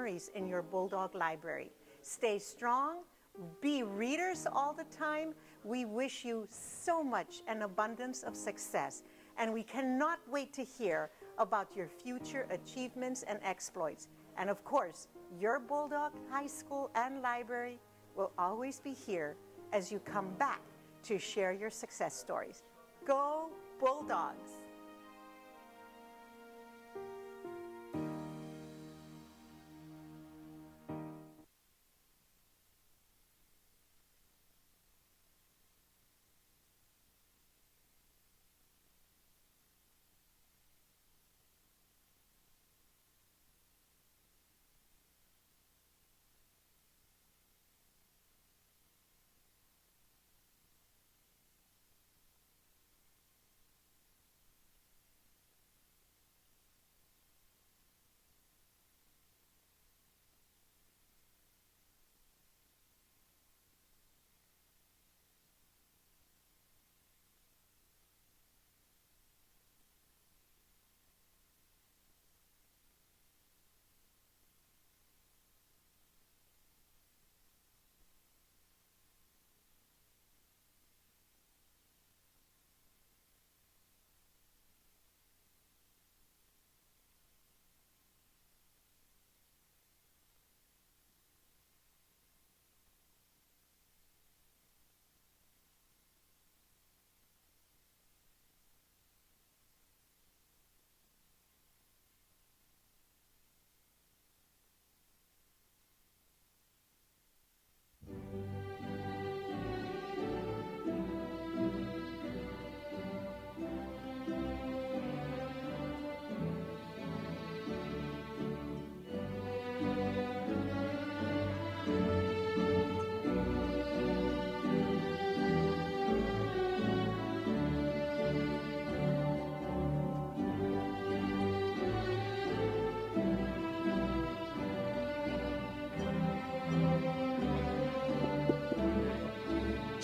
memories in your Bulldog library. Stay strong, be readers all the time. We wish you so much an abundance of success, and we cannot wait to hear about your future achievements and exploits. And of course, your Bulldog High School and Library will always be here as you come back to share your success stories. Go Bulldogs!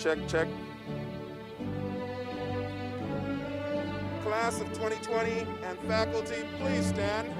Check, check. Class of 2020 and faculty, please stand.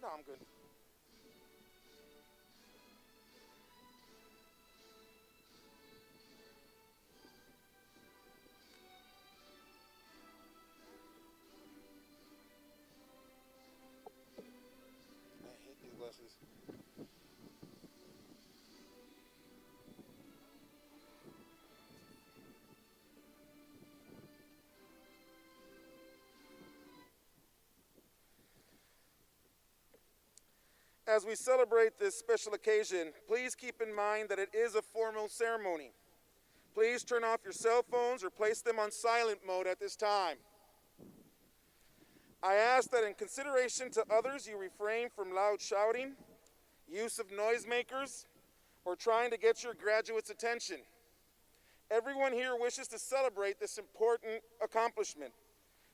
No, I'm good. I hate these glasses. As we celebrate this special occasion, please keep in mind that it is a formal ceremony. Please turn off your cell phones or place them on silent mode at this time. I ask that in consideration to others, you refrain from loud shouting, use of noisemakers, or trying to get your graduates' attention. Everyone here wishes to celebrate this important accomplishment.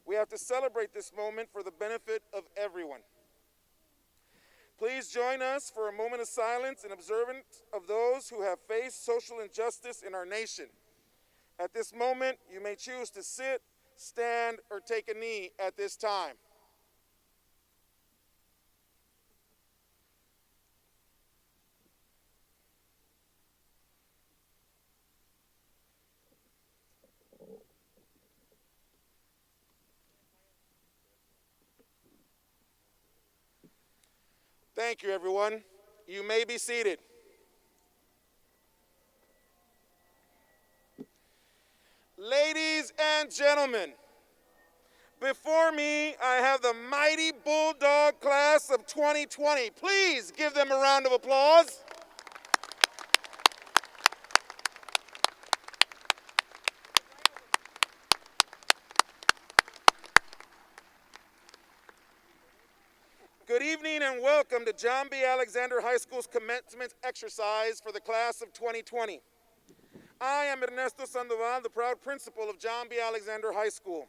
We have to celebrate this moment for the benefit of everyone. Please join us for a moment of silence in observance of those who have faced social injustice in our nation. At this moment, you may choose to sit, stand, or take a knee at this time. Thank you, everyone. You may be seated. Ladies and gentlemen, before me, I have the mighty Bulldog class of 2020. Please give them a round of applause. Good evening and welcome to John B. Alexander High School's commencement exercise for the class of 2020. I am Ernesto Sandoval, the proud principal of John B. Alexander High School.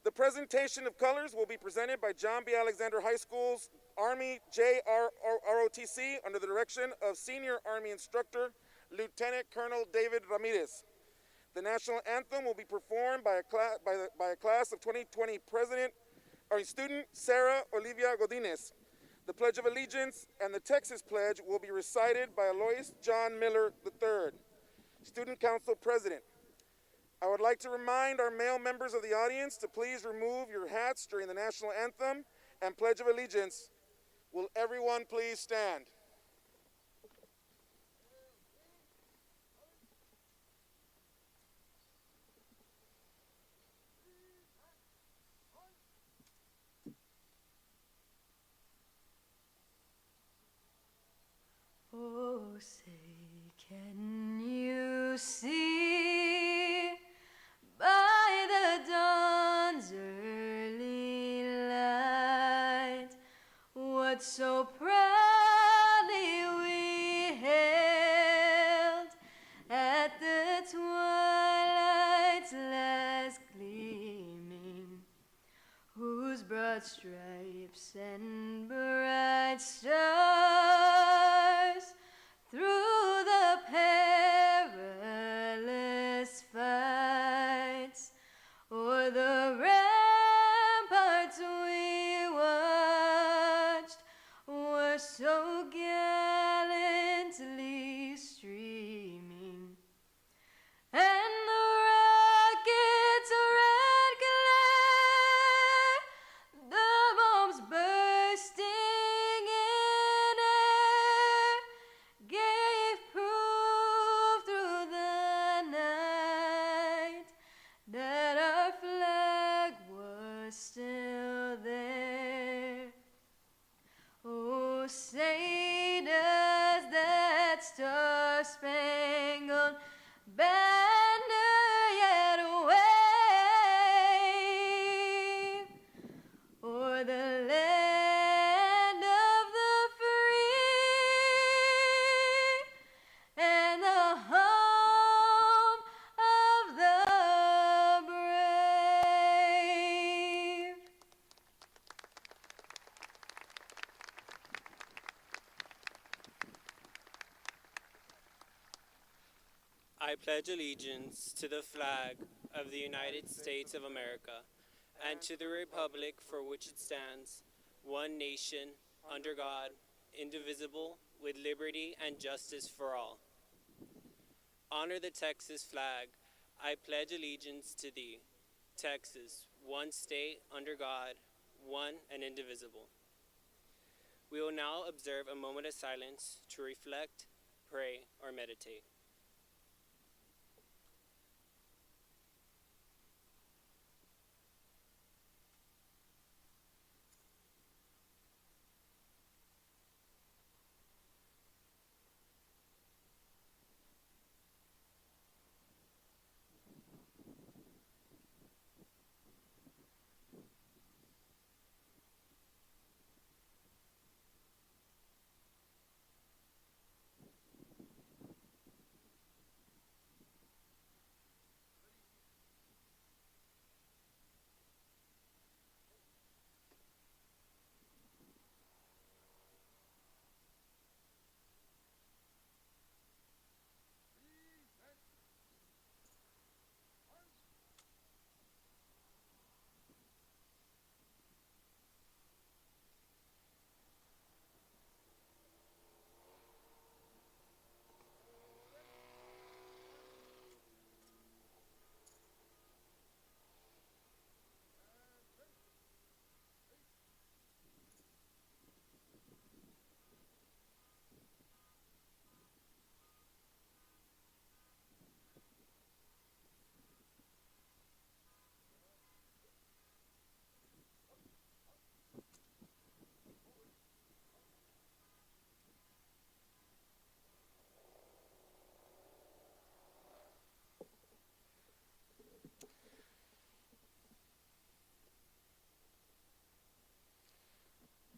The presentation of colors will be presented by John B. Alexander High School's Army JROTC under the direction of Senior Army Instructor Lieutenant Colonel David Ramirez. The national anthem will be performed by a class of 2020 student Sarah Olivia Godinez. The Pledge of Allegiance and the Texas Pledge will be recited by Alois John Miller III, Student Council President. I would like to remind our male members of the audience to please remove your hats during the national anthem and Pledge of Allegiance. Will everyone please stand? Oh, say, can you see by the dawn's early light what so proudly we hailed at the twilight's last gleaming, whose broad stripes and bright stars through the perilous fights o'er the ramparts we watched were so gallantly streaming, and the rocket's red glare, the bombs bursting in air, gave proof through the night that our flag was still there. Oh, say does that star-spangled banner yet wave o'er the land of the free and the home of the brave? I pledge allegiance to the flag of the United States of America and to the republic for which it stands, one nation, under God, indivisible, with liberty and justice for all. Honor the Texas flag. I pledge allegiance to thee, Texas, one state, under God, one and indivisible. We will now observe a moment of silence to reflect, pray, or meditate.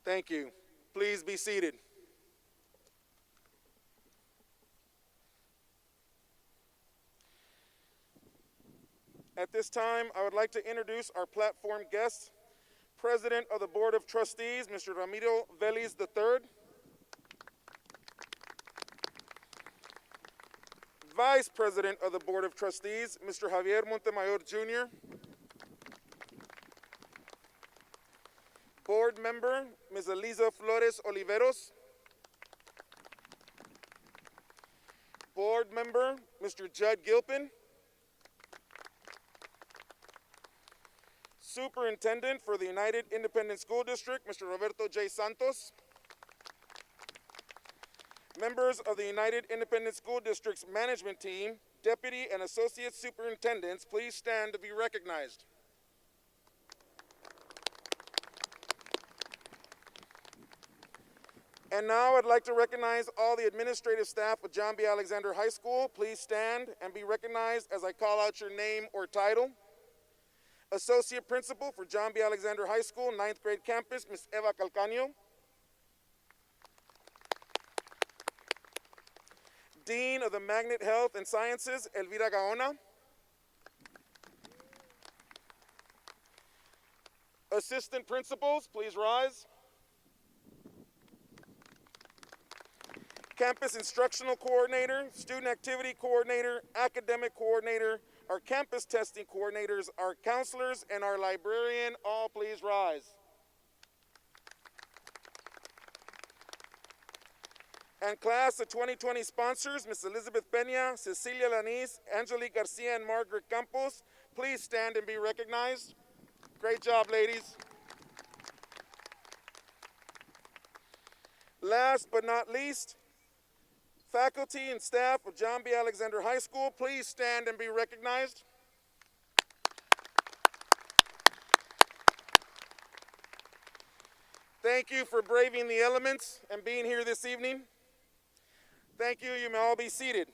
Thank you. Please be seated. At this time, I would like to introduce our platform guest, President of the Board of Trustees, Mr. Ramiro Vélez III. Vice President of the Board of Trustees, Mr. Javier Montemayor Jr. Board Member, Ms. Eliza Flores Oliveros. Board Member, Mr. Judd Gilpin. Superintendent for the United Independent School District, Mr. Roberto J. Santos. Members of the United Independent School District's management team, deputy and associate superintendents, please stand to be recognized. And now I'd like to recognize all the administrative staff of John B. Alexander High School. Please stand and be recognized as I call out your name or title. Associate Principal for John B. Alexander High School, 9th grade campus, Ms. Eva Calcaño. Dean of the Magnet Health and Sciences, Elvira Gaona. Assistant Principals, please rise. Campus Instructional Coordinator, Student Activity Coordinator, Academic Coordinator, our campus testing coordinators, our counselors, and our librarian, all please rise. And class of 2020 sponsors, Ms. Elizabeth Peña, Cecilia Lanis, Angelique Garcia, and Margaret Campos, please stand and be recognized. Great job, ladies. Last but not least, faculty and staff of John B. Alexander High School, please stand and be recognized. Thank you for braving the elements and being here this evening. Thank you. You may all be seated.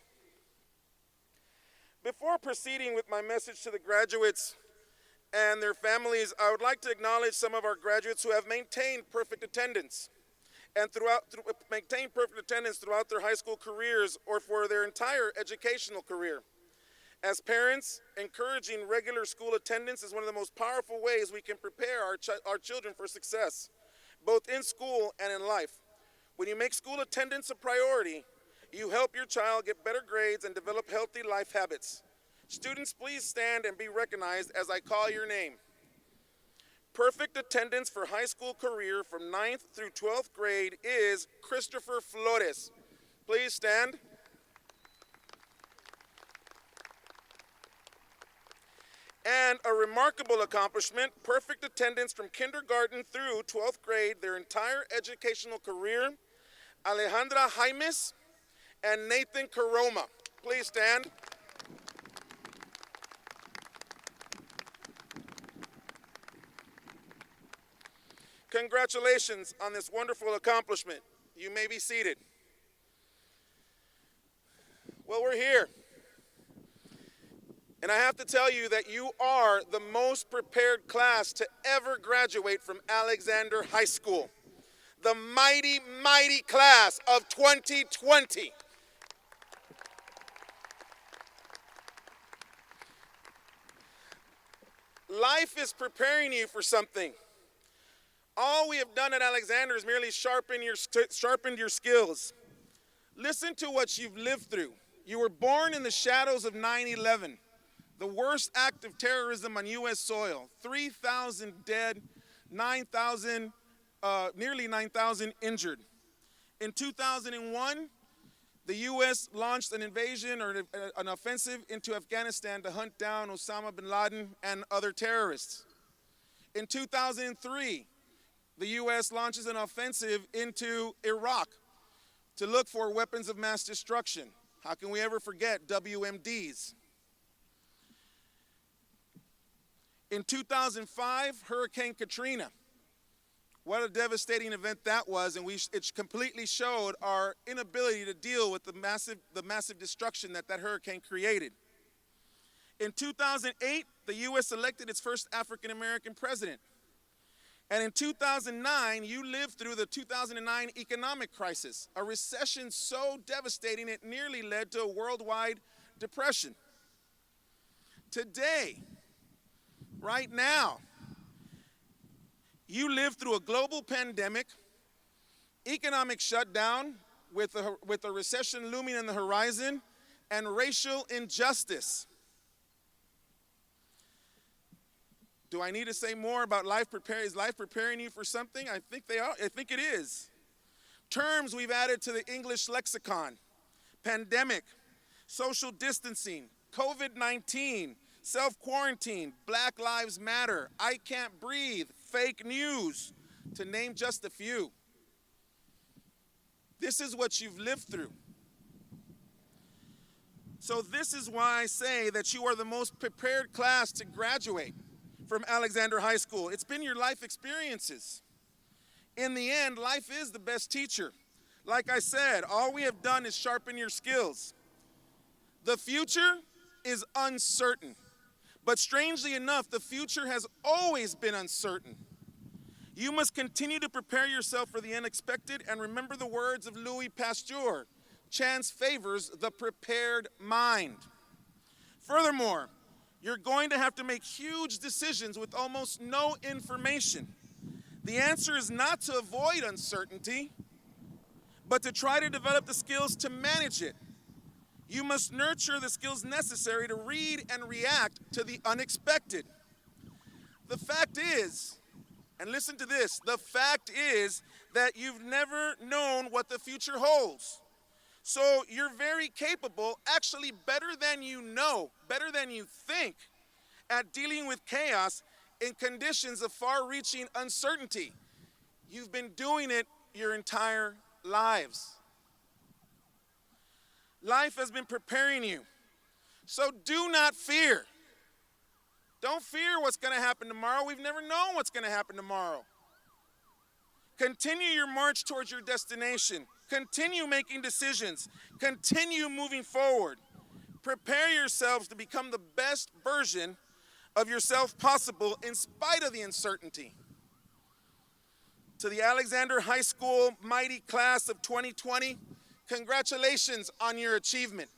Before proceeding with my message to the graduates and their families, I would like to acknowledge some of our graduates who have maintained perfect attendance and maintain perfect attendance throughout their high school careers or for their entire educational career. As parents, encouraging regular school attendance is one of the most powerful ways we can prepare our children for success, both in school and in life. When you make school attendance a priority, you help your child get better grades and develop healthy life habits. Students, please stand and be recognized as I call your name. Perfect attendance for high school career from 9th through 12th grade is Christopher Flores. Please stand. And a remarkable accomplishment, perfect attendance from kindergarten through 12th grade, their entire educational career, Alejandra Jaimes and Nathan Caroma. Please stand. Congratulations on this wonderful accomplishment. You may be seated. Well, we're here. And I have to tell you that you are the most prepared class to ever graduate from Alexander High School. The mighty, mighty class of 2020. Life is preparing you for something. All we have done at Alexander is merely sharpened your skills. Listen to what you've lived through. You were born in the shadows of 9/11, the worst act of terrorism on U.S. soil. 3,000 dead, nearly 9,000 injured. In 2001, the U.S. launched an invasion or an offensive into Afghanistan to hunt down Osama bin Laden and other terrorists. In 2003, the U.S. launches an offensive into Iraq to look for weapons of mass destruction. How can we ever forget WMDs? In 2005, Hurricane Katrina. What a devastating event that was, and it completely showed our inability to deal with the massive destruction that hurricane created. In 2008, the U.S. elected its first African-American president. And in 2009, you lived through the 2009 economic crisis, a recession so devastating it nearly led to a worldwide depression. Today, right now, you live through a global pandemic, economic shutdown with a recession looming on the horizon, and racial injustice. Do I need to say more about is life preparing you for something? I think it is. Terms we've added to the English lexicon: pandemic, social distancing, COVID-19, self-quarantine, Black Lives Matter, I can't breathe, fake news, to name just a few. This is what you've lived through. So this is why I say that you are the most prepared class to graduate from Alexander High School. It's been your life experiences. In the end, life is the best teacher. Like I said, all we have done is sharpen your skills. The future is uncertain. But strangely enough, the future has always been uncertain. You must continue to prepare yourself for the unexpected and remember the words of Louis Pasteur: chance favors the prepared mind. Furthermore, you're going to have to make huge decisions with almost no information. The answer is not to avoid uncertainty, but to try to develop the skills to manage it. You must nurture the skills necessary to read and react to the unexpected. The fact is, and listen to this, the fact is that you've never known what the future holds. So you're very capable, actually better than you know, better than you think, at dealing with chaos in conditions of far-reaching uncertainty. You've been doing it your entire lives. Life has been preparing you. So do not fear. Don't fear what's going to happen tomorrow. We've never known what's going to happen tomorrow. Continue your march towards your destination. Continue making decisions. Continue moving forward. Prepare yourselves to become the best version of yourself possible in spite of the uncertainty. To the Alexander High School mighty class of 2020, congratulations on your achievement.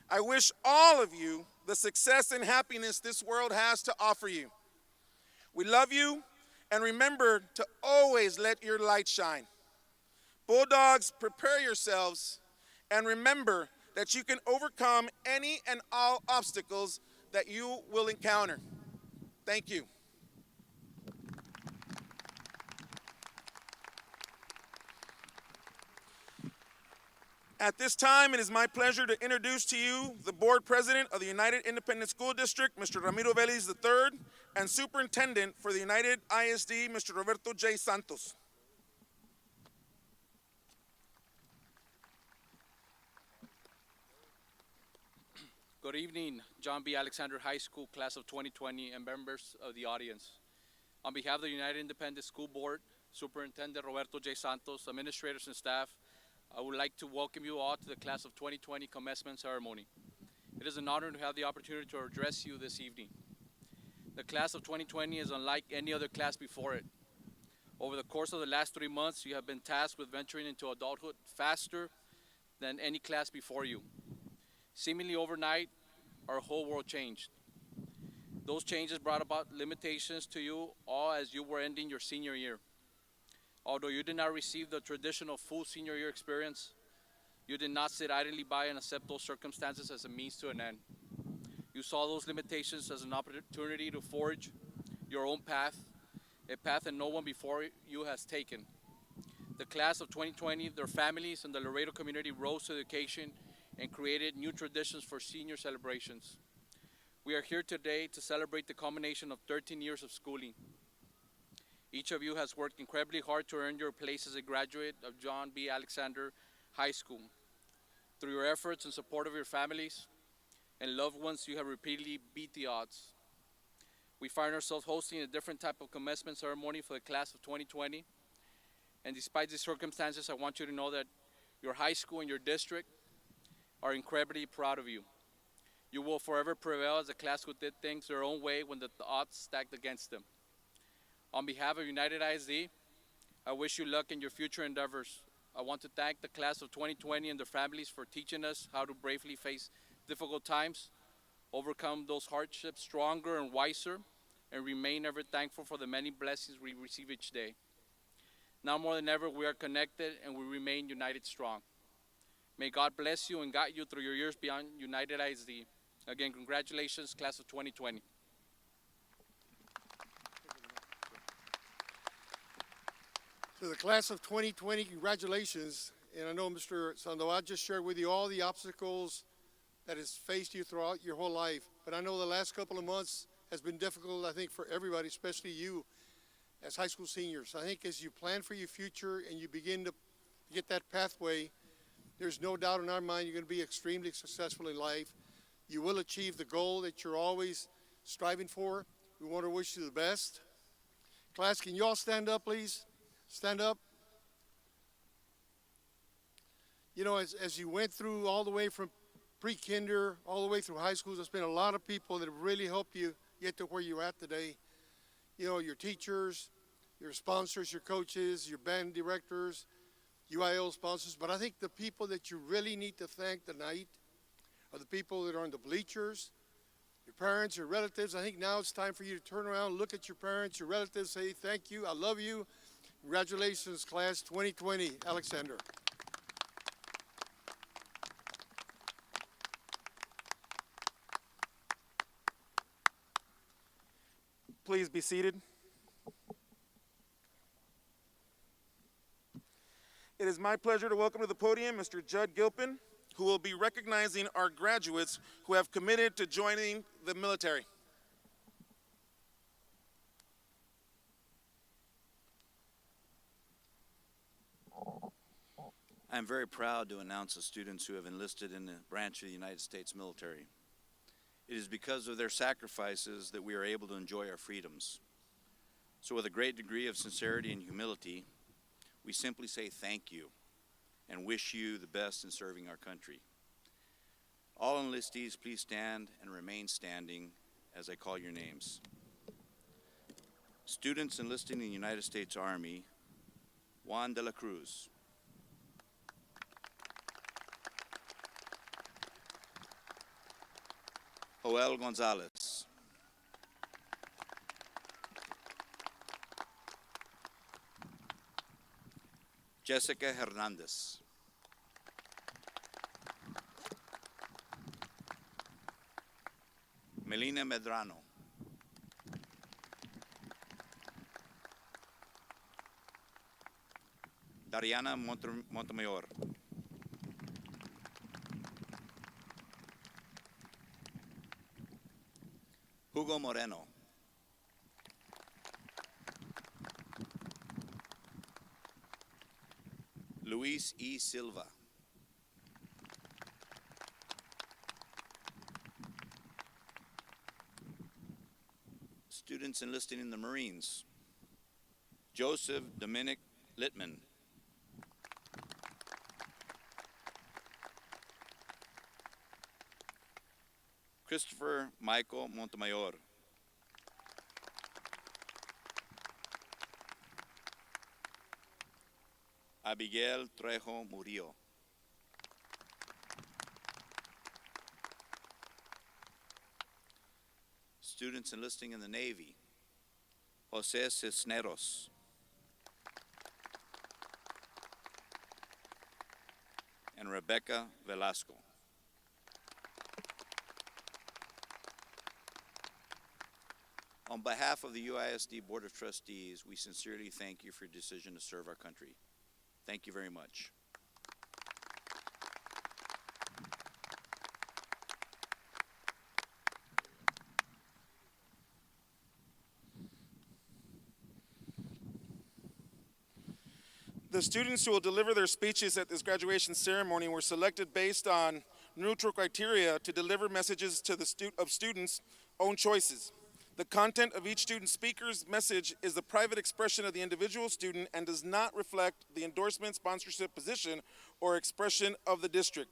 I wish all of you the success and happiness this world has to offer you. We love you, and remember to always let your light shine. Bulldogs, prepare yourselves, and remember that you can overcome any and all obstacles that you will encounter. Thank you. At this time, it is my pleasure to introduce to you the Board President of the United Independent School District, Mr. Ramiro Vélez III, and Superintendent for the United ISD, Mr. Roberto J. Santos. Good evening, John B. Alexander High School Class of 2020 and members of the audience. On behalf of the United Independent School Board, Superintendent Roberto J. Santos, administrators and staff, I would like to welcome you all to the Class of 2020 commencement ceremony. It is an honor to have the opportunity to address you this evening. The Class of 2020 is unlike any other class before it. Over the course of the last 3 months, you have been tasked with venturing into adulthood faster than any class before you. Seemingly overnight, our whole world changed. Those changes brought about limitations to you all as you were ending your senior year. Although you did not receive the traditional full senior year experience, you did not sit idly by and accept those circumstances as a means to an end. You saw those limitations as an opportunity to forge your own path, a path that no one before you has taken. The Class of 2020, their families, and the Laredo community rose to the occasion and created new traditions for senior celebrations. We are here today to celebrate the culmination of 13 years of schooling. Each of you has worked incredibly hard to earn your place as a graduate of John B. Alexander High School. Through your efforts and support of your families and loved ones, you have repeatedly beat the odds. We find ourselves hosting a different type of commencement ceremony for the Class of 2020. And despite these circumstances, I want you to know that your high school and your district are incredibly proud of you. You will forever prevail as a class who did things their own way when the odds stacked against them. On behalf of United ISD, I wish you luck in your future endeavors. I want to thank the class of 2020 and their families for teaching us how to bravely face difficult times, overcome those hardships stronger and wiser, and remain ever thankful for the many blessings we receive each day. Now more than ever, we are connected and we remain united strong. May God bless you and guide you through your years beyond United ISD. Again, congratulations, class of 2020. To the class of 2020, congratulations. And I know Mr. Sandoval just shared with you all the obstacles that has faced you throughout your whole life. But I know the last couple of months has been difficult, I think, for everybody, especially you as high school seniors. I think as you plan for your future and you begin to get that pathway, there's no doubt in our mind you're going to be extremely successful in life. You will achieve the goal that you're always striving for. We want to wish you the best. Class, can you all stand up, please? Stand up. You know, as you went through all the way from pre-kinder all the way through high school, there's been a lot of people that have really helped you get to where you're at today. You know, your teachers, your sponsors, your coaches, your band directors, UIL sponsors. But I think the people that you really need to thank tonight are the people that are in the bleachers, your parents, your relatives. I think now it's time for you to turn around, look at your parents, your relatives, say thank you, I love you. Congratulations, class 2020, Alexander. Please be seated. It is my pleasure to welcome to the podium Mr. Judd Gilpin, who will be recognizing our graduates who have committed to joining the military. I'm very proud to announce the students who have enlisted in the branch of the United States military. It is because of their sacrifices that we are able to enjoy our freedoms. So with a great degree of sincerity and humility, we simply say thank you and wish you the best in serving our country. All enlistees, please stand and remain standing as I call your names. Students enlisting in the United States Army, Juan de la Cruz. Joel Gonzalez. Jessica Hernandez. Melina Medrano. Dariana Montemayor. Hugo Moreno. Luis E. Silva. Students enlisting in the Marines. Joseph Dominic Littman. Christopher Michael Montemayor. Abigail Trejo Murillo. Students enlisting in the Navy. Jose Cisneros. And Rebecca Velasco. On behalf of the UISD Board of Trustees, we sincerely thank you for your decision to serve our country. Thank you very much. The students who will deliver their speeches at this graduation ceremony were selected based on neutral criteria to deliver messages to the students' own choices. The content of each student speaker's message is the private expression of the individual student and does not reflect the endorsement, sponsorship, position, or expression of the district.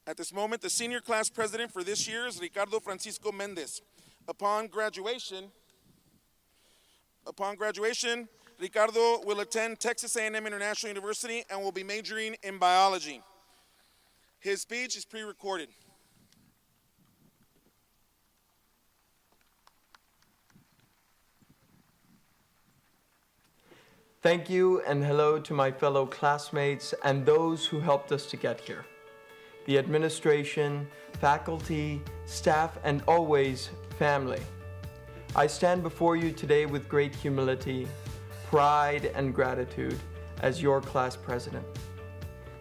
At this moment, the senior class president for this year is Ricardo Francisco Mendez. Upon graduation, Ricardo will attend Texas A&M International University and will be majoring in biology. His speech is pre-recorded. Thank you and hello to my fellow classmates and those who helped us to get here. The administration, faculty, staff, and always family. I stand before you today with great humility, pride, and gratitude as your class president.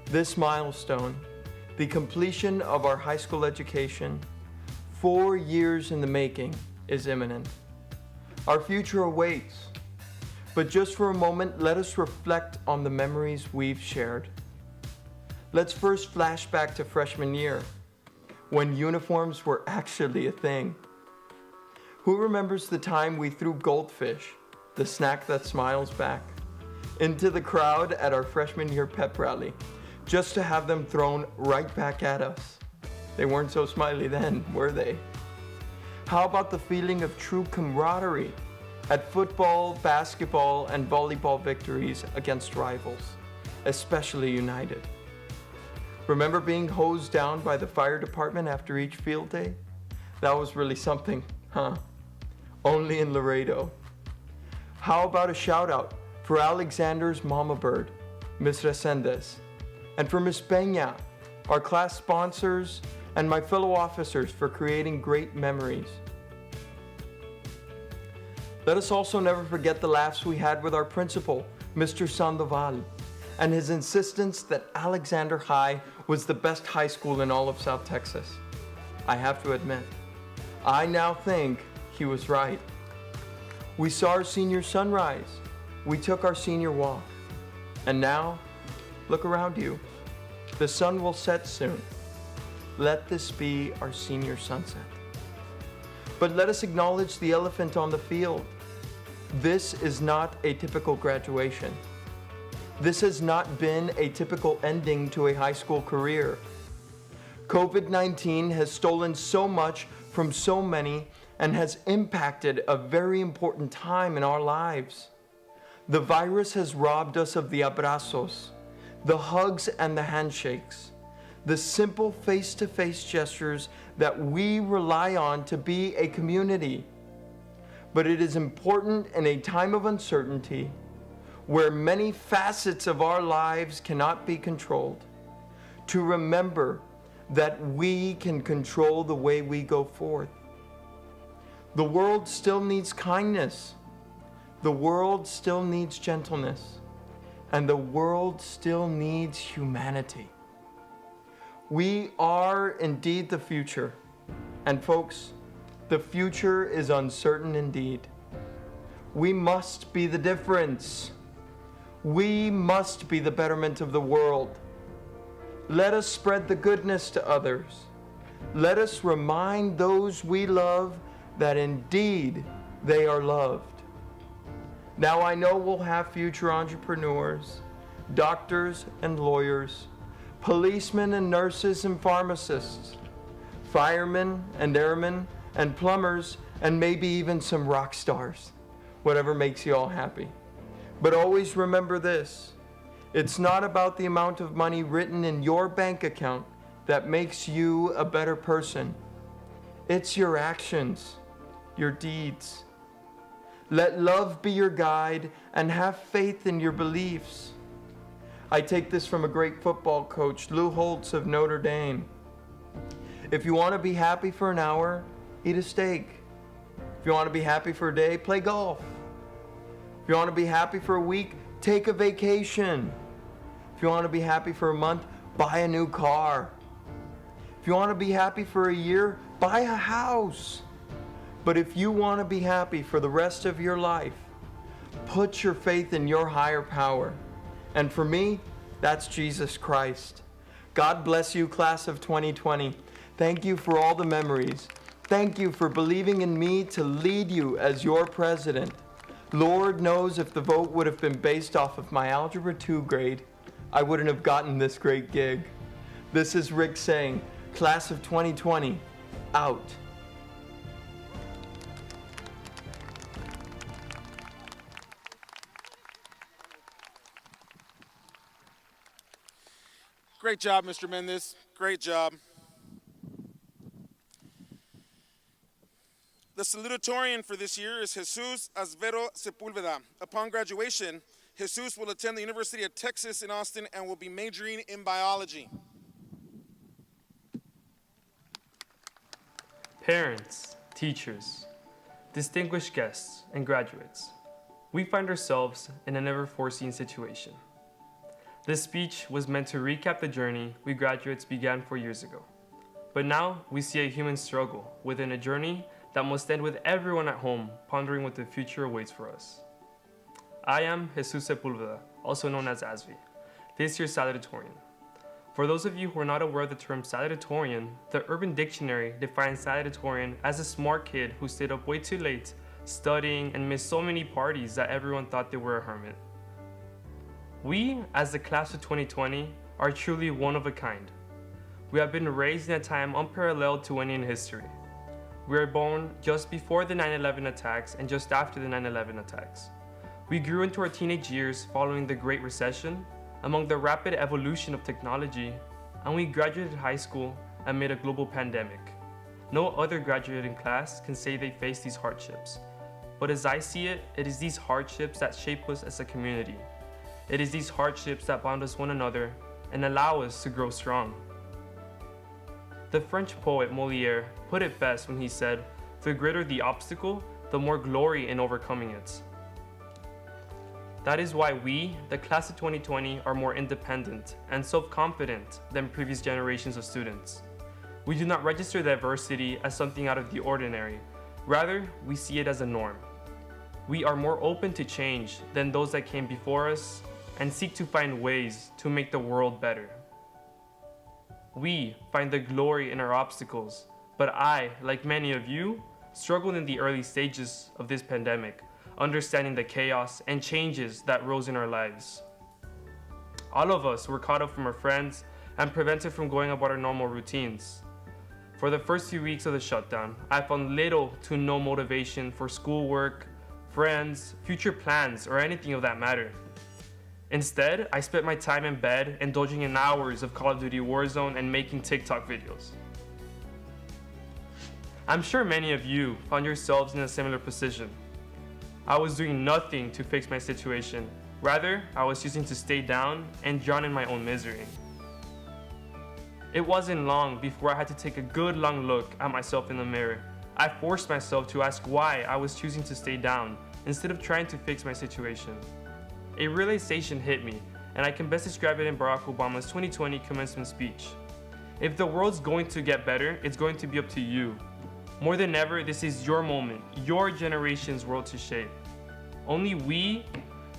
This milestone, the completion of our high school education, 4 years in the making, is imminent. Our future awaits. But just for a moment, let us reflect on the memories we've shared. Let's first flash back to freshman year, when uniforms were actually a thing. Who remembers the time we threw goldfish, the snack that smiles back, into the crowd at our freshman year pep rally, just to have them thrown right back at us? They weren't so smiley then, were they? How about the feeling of true camaraderie at football, basketball, and volleyball victories against rivals, especially United? Remember being hosed down by the fire department after each field day? That was really something, huh? Only in Laredo. How about a shout out for Alexander's mama bird, Miss Resendez, and for Miss Peña, our class sponsors, and my fellow officers for creating great memories. Let us also never forget the laughs we had with our principal, Mr. Sandoval, and his insistence that Alexander High was the best high school in all of South Texas. I have to admit, I now think he was right. We saw our senior sunrise. We took our senior walk. And now, look around you. The sun will set soon. Let this be our senior sunset. But let us acknowledge the elephant on the field. This is not a typical graduation. This has not been a typical ending to a high school career. COVID-19 has stolen so much from so many and has impacted a very important time in our lives. The virus has robbed us of the abrazos, the hugs and the handshakes, the simple face-to-face gestures that we rely on to be a community. But it is important in a time of uncertainty, where many facets of our lives cannot be controlled, to remember that we can control the way we go forth. The world still needs kindness. The world still needs gentleness. And the world still needs humanity. We are indeed the future. And folks, the future is uncertain indeed. We must be the difference. We must be the betterment of the world. Let us spread the goodness to others. Let us remind those we love that indeed they are loved. Now I know we'll have future entrepreneurs, doctors and lawyers, policemen and nurses and pharmacists, firemen and airmen and plumbers, and maybe even some rock stars, whatever makes you all happy. But always remember this, it's not about the amount of money written in your bank account that makes you a better person. It's your actions, your deeds. Let love be your guide and have faith in your beliefs. I take this from a great football coach, Lou Holtz of Notre Dame. If you want to be happy for an hour, eat a steak. If you want to be happy for a day, play golf. If you want to be happy for a week, take a vacation. If you want to be happy for a month, buy a new car. If you want to be happy for a year, buy a house. But if you want to be happy for the rest of your life, put your faith in your higher power. And for me, that's Jesus Christ. God bless you, class of 2020. Thank you for all the memories. Thank you for believing in me to lead you as your president. Lord knows if the vote would have been based off of my Algebra 2 grade, I wouldn't have gotten this great gig. This is Rick saying, Class of 2020, out. Great job, Mr. Mendez. Great job. The salutatorian for this year is Jesus Azvero Sepulveda. Upon graduation, Jesus will attend the University of Texas in Austin and will be majoring in biology. Parents, teachers, distinguished guests, and graduates, we find ourselves in a never-foreseen situation. This speech was meant to recap the journey we graduates began 4 years ago. But now we see a human struggle within a journey that must end with everyone at home pondering what the future awaits for us. I am Jesus Sepulveda, also known as Asvi, this year's Salutatorian. For those of you who are not aware of the term Salutatorian, the Urban Dictionary defines Salutatorian as a smart kid who stayed up way too late, studying and missed so many parties that everyone thought they were a hermit. We, as the class of 2020, are truly one of a kind. We have been raised in a time unparalleled to any in history. We were born just before the 9/11 attacks and just after the 9/11 attacks. We grew into our teenage years following the Great Recession, among the rapid evolution of technology, and we graduated high school amid a global pandemic. No other graduating class can say they faced these hardships. But as I see it, it is these hardships that shape us as a community. It is these hardships that bond us one another and allow us to grow strong. The French poet Molière put it best when he said, "The greater the obstacle, the more glory in overcoming it." That is why we, the class of 2020, are more independent and self-confident than previous generations of students. We do not register diversity as something out of the ordinary. Rather, we see it as a norm. We are more open to change than those that came before us and seek to find ways to make the world better. We find the glory in our obstacles, but I, like many of you, struggled in the early stages of this pandemic, understanding the chaos and changes that rose in our lives. All of us were caught up from our friends and prevented from going about our normal routines. For the first few weeks of the shutdown, I found little to no motivation for schoolwork, friends, future plans, or anything of that matter. Instead, I spent my time in bed, indulging in hours of Call of Duty Warzone and making TikTok videos. I'm sure many of you found yourselves in a similar position. I was doing nothing to fix my situation. Rather, I was choosing to stay down and drown in my own misery. It wasn't long before I had to take a good long look at myself in the mirror. I forced myself to ask why I was choosing to stay down instead of trying to fix my situation. A realization hit me, and I can best describe it in Barack Obama's 2020 commencement speech. If the world's going to get better, it's going to be up to you. More than ever, this is your moment, your generation's world to shape. Only we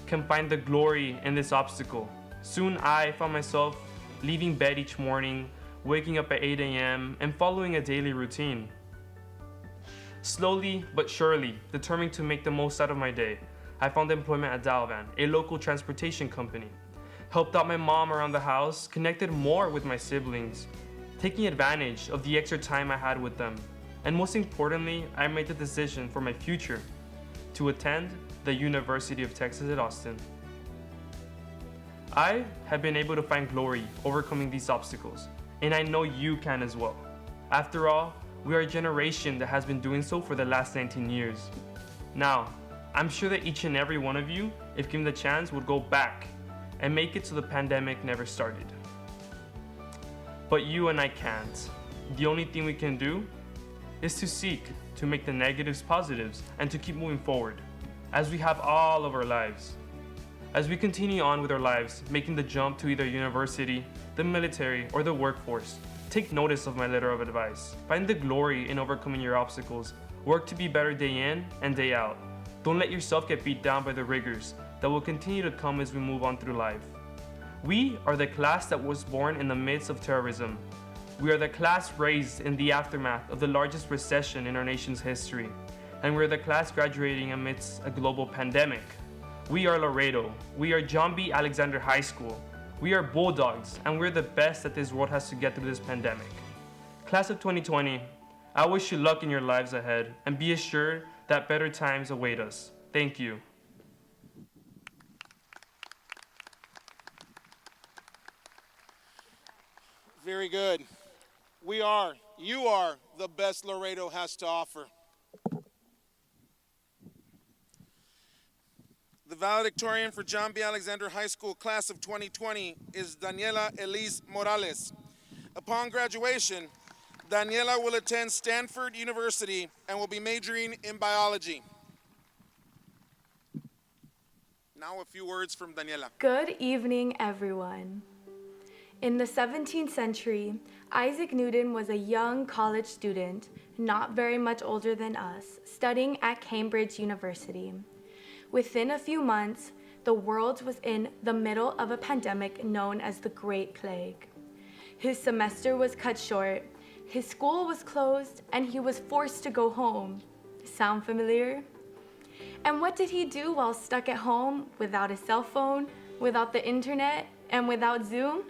can find the glory in this obstacle. Soon I found myself leaving bed each morning, waking up at 8 a.m., and following a daily routine. Slowly but surely, determined to make the most out of my day, I found employment at Dalvan, a local transportation company. Helped out my mom around the house, connected more with my siblings, taking advantage of the extra time I had with them. And most importantly, I made the decision for my future to attend the University of Texas at Austin. I have been able to find glory overcoming these obstacles, and I know you can as well. After all, we are a generation that has been doing so for the last 19 years. Now, I'm sure that each and every one of you, if given the chance, would go back and make it so the pandemic never started. But you and I can't. The only thing we can do is to seek to make the negatives positives and to keep moving forward, as we have all of our lives. As we continue on with our lives, making the jump to either university, the military, or the workforce, take notice of my letter of advice. Find the glory in overcoming your obstacles. Work to be better day in and day out. Don't let yourself get beat down by the rigors that will continue to come as we move on through life. We are the class that was born in the midst of terrorism. We are the class raised in the aftermath of the largest recession in our nation's history. And we're the class graduating amidst a global pandemic. We are Laredo. We are John B. Alexander High School. We are Bulldogs, and we're the best that this world has to get through this pandemic. Class of 2020, I wish you luck in your lives ahead and be assured that better times await us. Thank you. Very good. You are the best Laredo has to offer. The valedictorian for John B. Alexander High School class of 2020 is Daniela Elise Morales. Upon graduation, Daniela will attend Stanford University and will be majoring in biology. Now a few words from Daniela. Good evening, everyone. In the 17th century, Isaac Newton was a young college student, not very much older than us, studying at Cambridge University. Within a few months, the world was in the middle of a pandemic known as the Great Plague. His semester was cut short, his school was closed, and he was forced to go home. Sound familiar? And what did he do while stuck at home without a cell phone, without the internet, and without Zoom?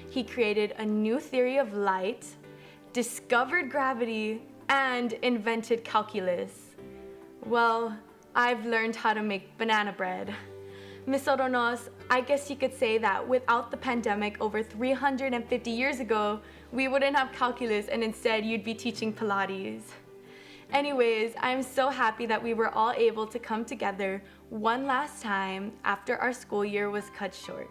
He created a new theory of light, discovered gravity, and invented calculus. Well, I've learned how to make banana bread. Miss Oronos, I guess you could say that without the pandemic over 350 years ago, we wouldn't have calculus and instead you'd be teaching Pilates. Anyways, I'm so happy that we were all able to come together one last time after our school year was cut short.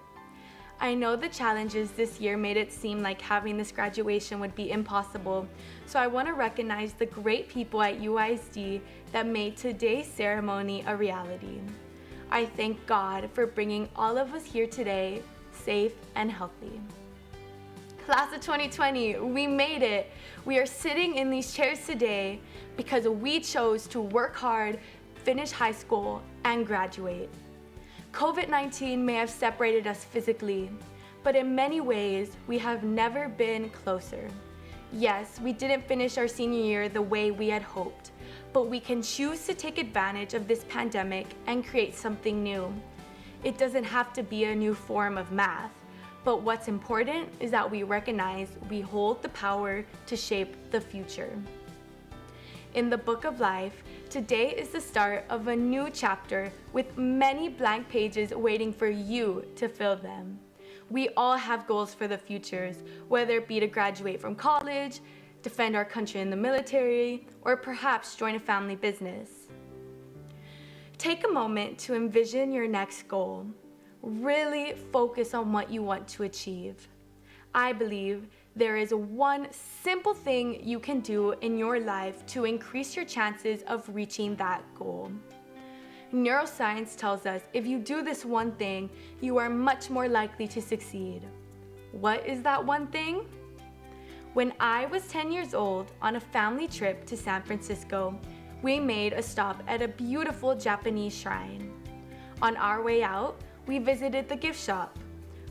I know the challenges this year made it seem like having this graduation would be impossible, so I want to recognize the great people at UISD that made today's ceremony a reality. I thank God for bringing all of us here today, safe and healthy. Class of 2020, we made it. We are sitting in these chairs today because we chose to work hard, finish high school, and graduate. COVID-19 may have separated us physically, but in many ways, we have never been closer. Yes, we didn't finish our senior year the way we had hoped, but we can choose to take advantage of this pandemic and create something new. It doesn't have to be a new form of math, but what's important is that we recognize we hold the power to shape the future. In the Book of Life, today is the start of a new chapter with many blank pages waiting for you to fill them. We all have goals for the futures, whether it be to graduate from college, defend our country in the military, or perhaps join a family business. Take a moment to envision your next goal. Really focus on what you want to achieve. I believe there is one simple thing you can do in your life to increase your chances of reaching that goal. Neuroscience tells us if you do this one thing, you are much more likely to succeed. What is that one thing? When I was 10 years old on a family trip to San Francisco, we made a stop at a beautiful Japanese shrine. On our way out, we visited the gift shop.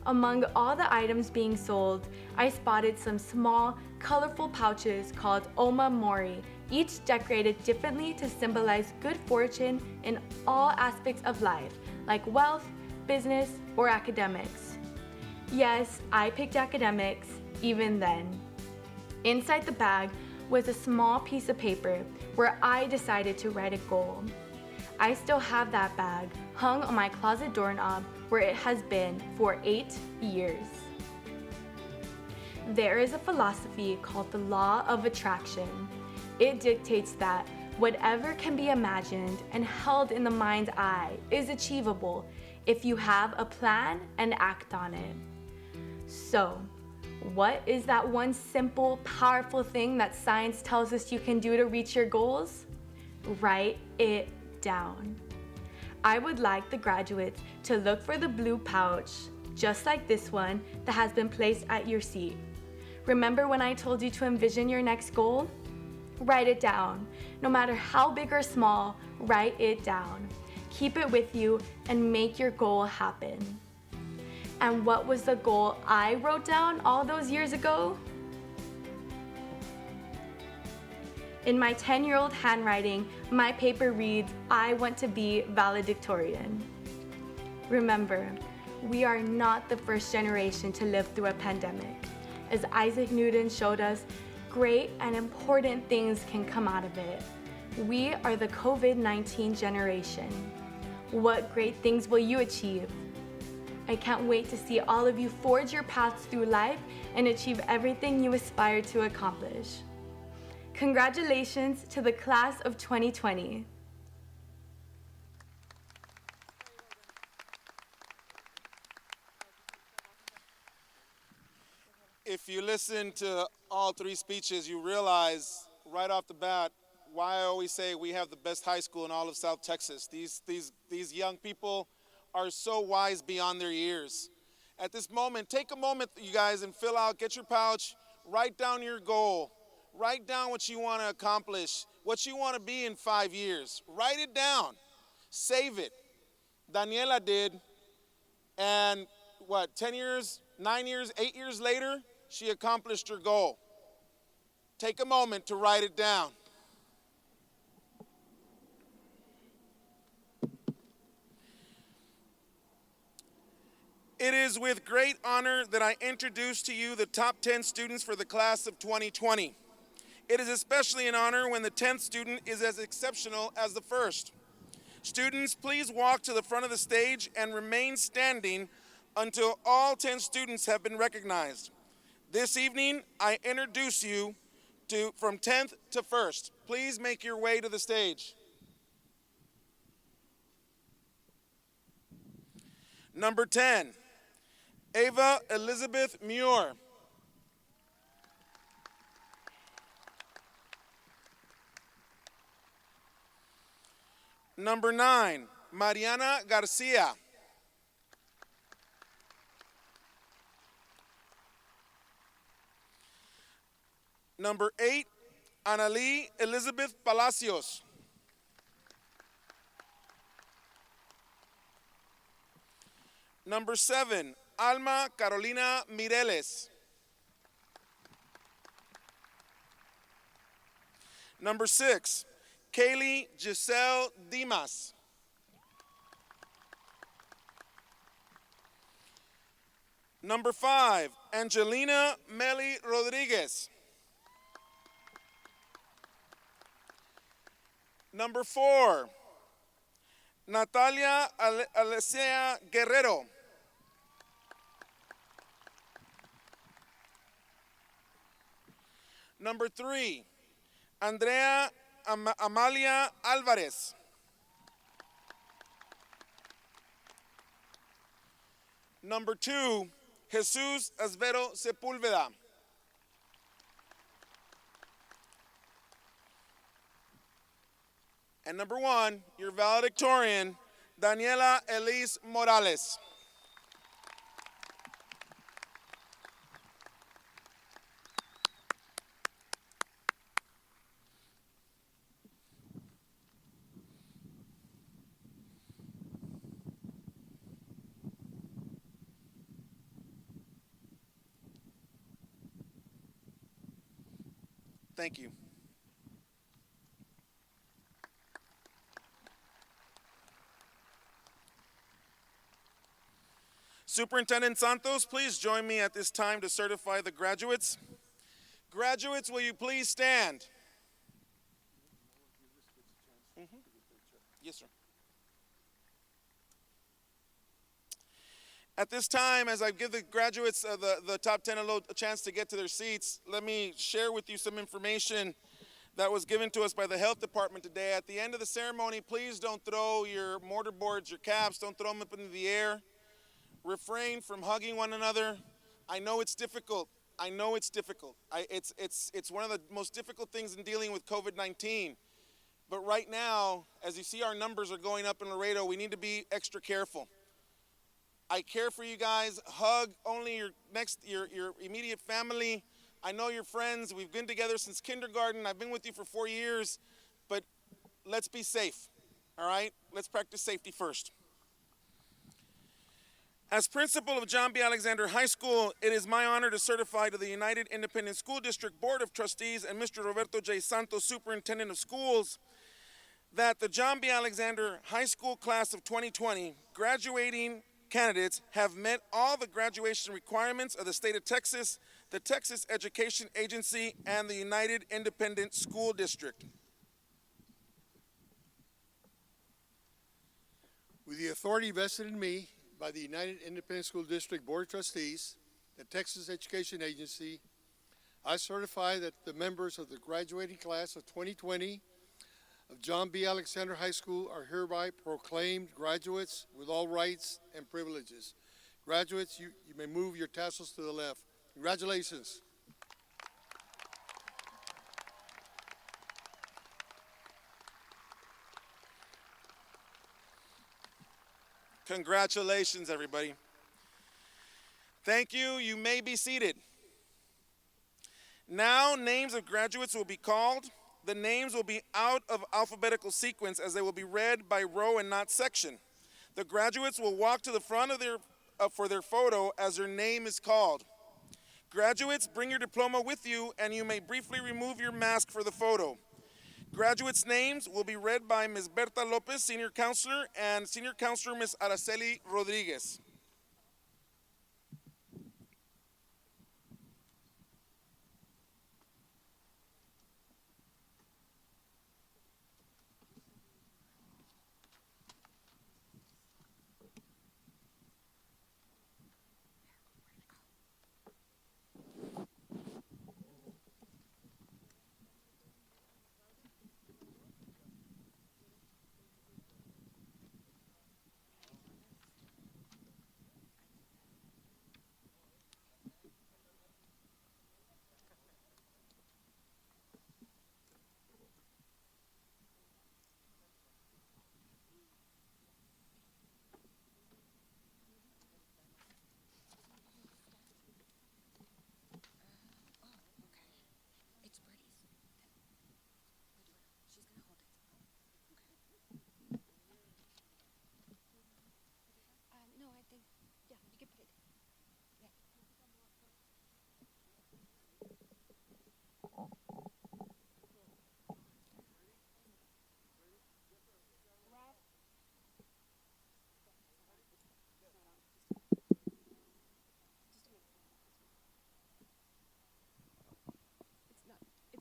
Among all the items being sold, I spotted some small, colorful pouches called omamori, each decorated differently to symbolize good fortune in all aspects of life, like wealth, business, or academics. Yes, I picked academics, even then. Inside the bag was a small piece of paper where I decided to write a goal. I still have that bag hung on my closet doorknob where it has been for 8 years. There is a philosophy called the law of attraction. It dictates that whatever can be imagined and held in the mind's eye is achievable if you have a plan and act on it. So, what is that one simple, powerful thing that science tells us you can do to reach your goals? Write it down. I would like the graduates to look for the blue pouch, just like this one, that has been placed at your seat. Remember when I told you to envision your next goal? Write it down. No matter how big or small, write it down. Keep it with you and make your goal happen. And what was the goal I wrote down all those years ago? In my 10-year-old handwriting, my paper reads, I want to be valedictorian. Remember, we are not the first generation to live through a pandemic. as Isaac Newton showed us, great and important things can come out of it. We are the COVID-19 generation. What great things will you achieve? I can't wait to see all of you forge your paths through life and achieve everything you aspire to accomplish. Congratulations to the class of 2020. If you listen to all three speeches, you realize right off the bat why I always say we have the best high school in all of South Texas. These young people are so wise beyond their years. At this moment, take a moment, you guys, and fill out, get your pouch, write down your goal. Write down what you want to accomplish, what you want to be in 5 years. Write it down. Save it. Daniela did, and 10 years, 9 years, 8 years later, she accomplished her goal. Take a moment to write it down. It is with great honor that I introduce to you the top 10 students for the class of 2020. It is especially an honor when the 10th student is as exceptional as the first. Students, please walk to the front of the stage and remain standing until all 10 students have been recognized. This evening, I introduce you to from 10th to 1st. Please make your way to the stage. Number 10, Ava Elizabeth Muir. Number 9, Mariana Garcia. Number 8, Analí Elizabeth Palacios. Number 7, Alma Carolina Mireles. Number 6, Kaylee Giselle Dimas. Number 5, Angelina Meli Rodriguez. Number 4, Natalia Alessia Guerrero. Number 3, Andrea Amalia Alvarez. Number 2, Jesus Asvero Sepúlveda. And number 1, your valedictorian, Daniela Elise Morales. Thank you. Superintendent Santos, please join me at this time to certify the graduates. Graduates, will you please stand? Yes, sir. At this time, as I give the graduates of the top 10 a chance to get to their seats, let me share with you some information that was given to us by the health department today. At the end of the ceremony, please don't throw your mortar boards, your caps, don't throw them up into the air. Refrain from hugging one another. I know it's difficult. I know it's difficult. It's one of the most difficult things in dealing with COVID-19. But right now, as you see our numbers are going up in Laredo, we need to be extra careful. I care for you guys. Hug only your immediate family. I know your friends. We've been together since kindergarten. I've been with you for 4 years. But let's be safe, all right? Let's practice safety first. As principal of John B. Alexander High School, it is my honor to certify to the United Independent School District Board of Trustees and Mr. Roberto J. Santos, Superintendent of Schools, that the John B. Alexander High School class of 2020 graduating candidates have met all the graduation requirements of the state of Texas, the Texas Education Agency, and the United Independent School District. With the authority vested in me by the United Independent School District Board of Trustees, the Texas Education Agency, I certify that the members of the graduating class of 2020 of John B. Alexander High School are hereby proclaimed graduates with all rights and privileges. Graduates, you may move your tassels to the left. Congratulations. Congratulations, everybody. Thank you. You may be seated. Now, names of graduates will be called. The names will be out of alphabetical sequence as they will be read by row and not section. The graduates will walk to the front for their photo as their name is called. Graduates, bring your diploma with you and you may briefly remove your mask for the photo. Graduates' names will be read by Ms. Berta Lopez, Senior Counselor, and Senior Counselor Ms. Araceli Rodriguez.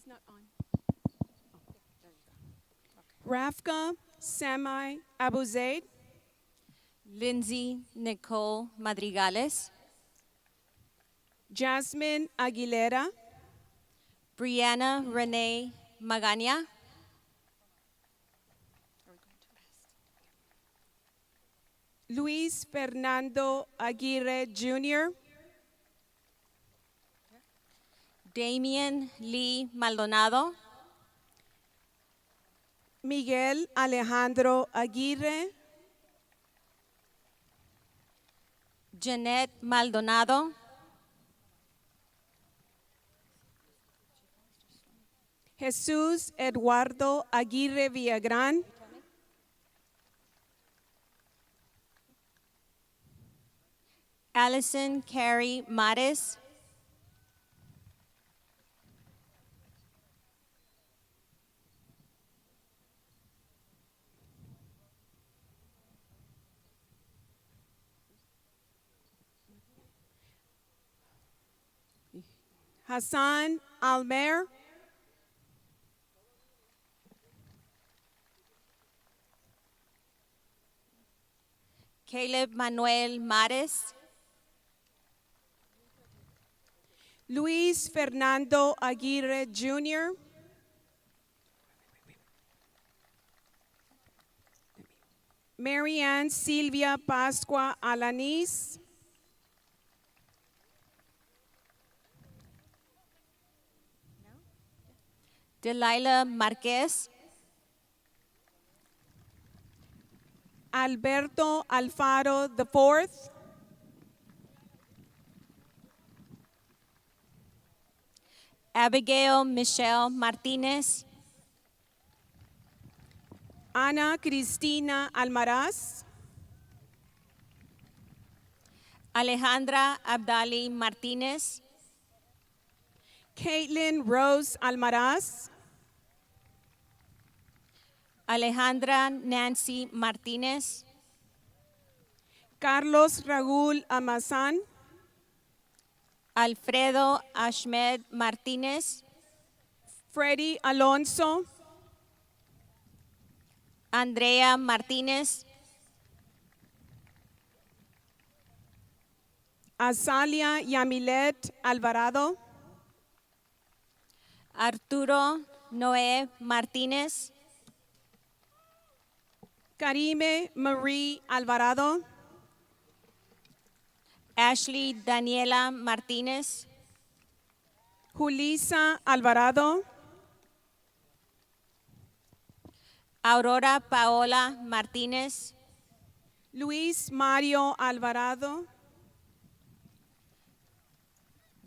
Not on. There you go. Rafka Sami Abu Zaid. Lindsay Nicole Madrigales. Jasmine Aguilera. Brianna Renee Magana. Luis Fernando Aguirre Jr. Damian Lee Maldonado. Miguel Alejandro Aguirre. Jeanette Maldonado. Jesús Eduardo Aguirre Villagrán. Allison Carey Mares. Hassan Almer. Caleb Manuel Mares. Luis Fernando Aguirre Jr. Marianne Silvia Pascua Alanis. Delilah Marquez. Alberto Alfaro IV. Abigail Michelle Martinez. Ana Cristina Almaraz. Alejandra Abdali Martinez. Caitlin Rose Almaraz. Alejandra Nancy Martinez. Carlos Raúl Amazán. Alfredo Ahmed Martinez, Freddy Alonso, Andrea Martinez, Azalia Yamilet Alvarado, Arturo Noé Martinez, Karime Marie Alvarado, Ashley Daniela Martinez, Julisa Alvarado, Aurora Paola Martinez, Luis Mario Alvarado,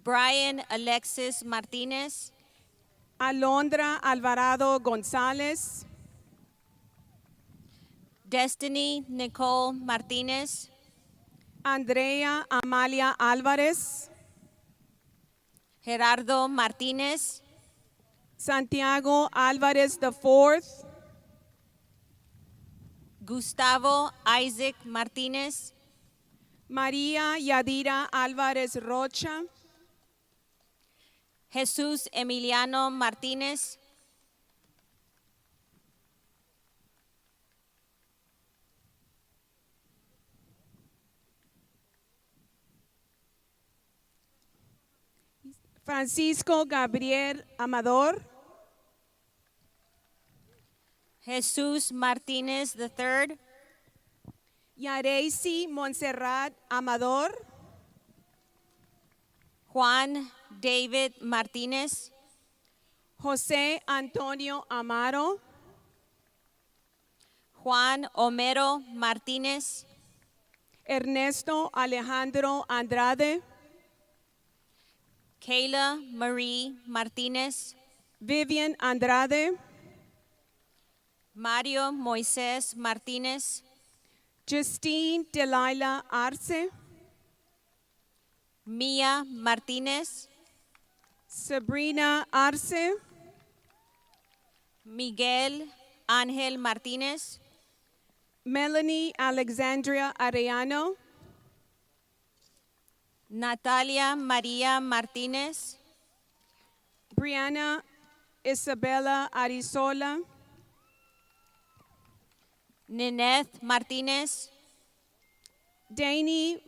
Brian Alexis Martinez, Alondra Alvarado González, Destiny Nicole Martinez, Andrea Amalia Álvarez, Gerardo Martinez, Santiago Álvarez IV, Gustavo Isaac Martinez, María Yadira Álvarez Rocha, Jesús Emiliano Martinez, Francisco Gabriel Amador, Jesús Martinez III, Yareisi Montserrat Amador, Juan David Martinez, José Antonio Amaro, Juan Homero Martinez, Ernesto Alejandro Andrade, Kayla Marie Martinez, Vivian Andrade, Mario Moisés Martinez, Justine Delilah Arce, Mia Martinez, Sabrina Arce, Miguel Ángel Martinez, Melanie Alexandria Arellano, Natalia María Martinez, Brianna Isabella Arizola, Nineth Martinez, Dani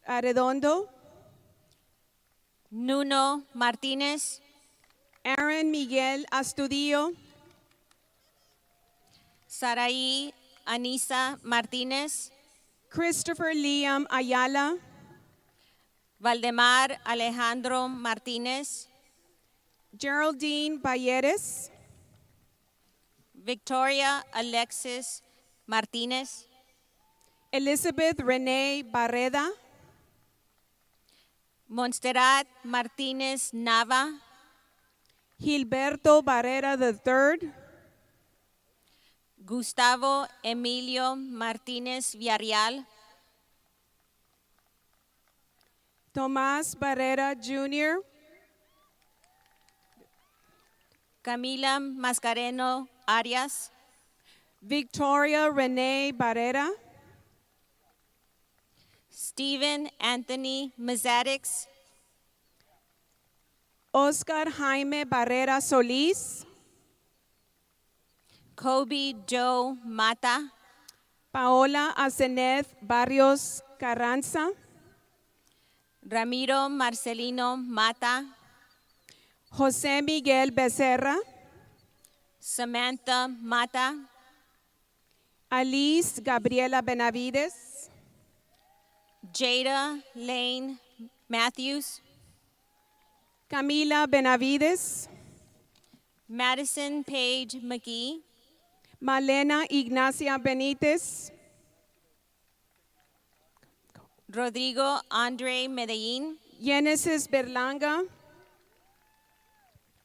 Arredondo, Nuno Martinez, Aaron Miguel Astudillo, Saraí Anisa Martinez, Christopher Liam Ayala, Valdemar Alejandro Martinez, Geraldine Bayeres, Victoria Alexis Martinez, Elizabeth Renee Barreda, Montserrat Martinez Nava, Gilberto Barrera III, Gustavo Emilio Martinez Villarreal, Tomás Barrera Jr., Camila Mascareno Arias, Victoria Renee Barrera, Stephen Anthony Mazatix, Oscar Jaime Barrera Solís, Kobe Joe Mata, Paola Azeneth Barrios Carranza, Ramiro Marcelino Mata, José Miguel Becerra, Samantha Mata, Alice Gabriela Benavides, Jada Lane Matthews, Camila Benavides, Madison Page McGee, Malena Ignacia Benítez, Rodrigo Andre Medellín, Genesis Berlanga,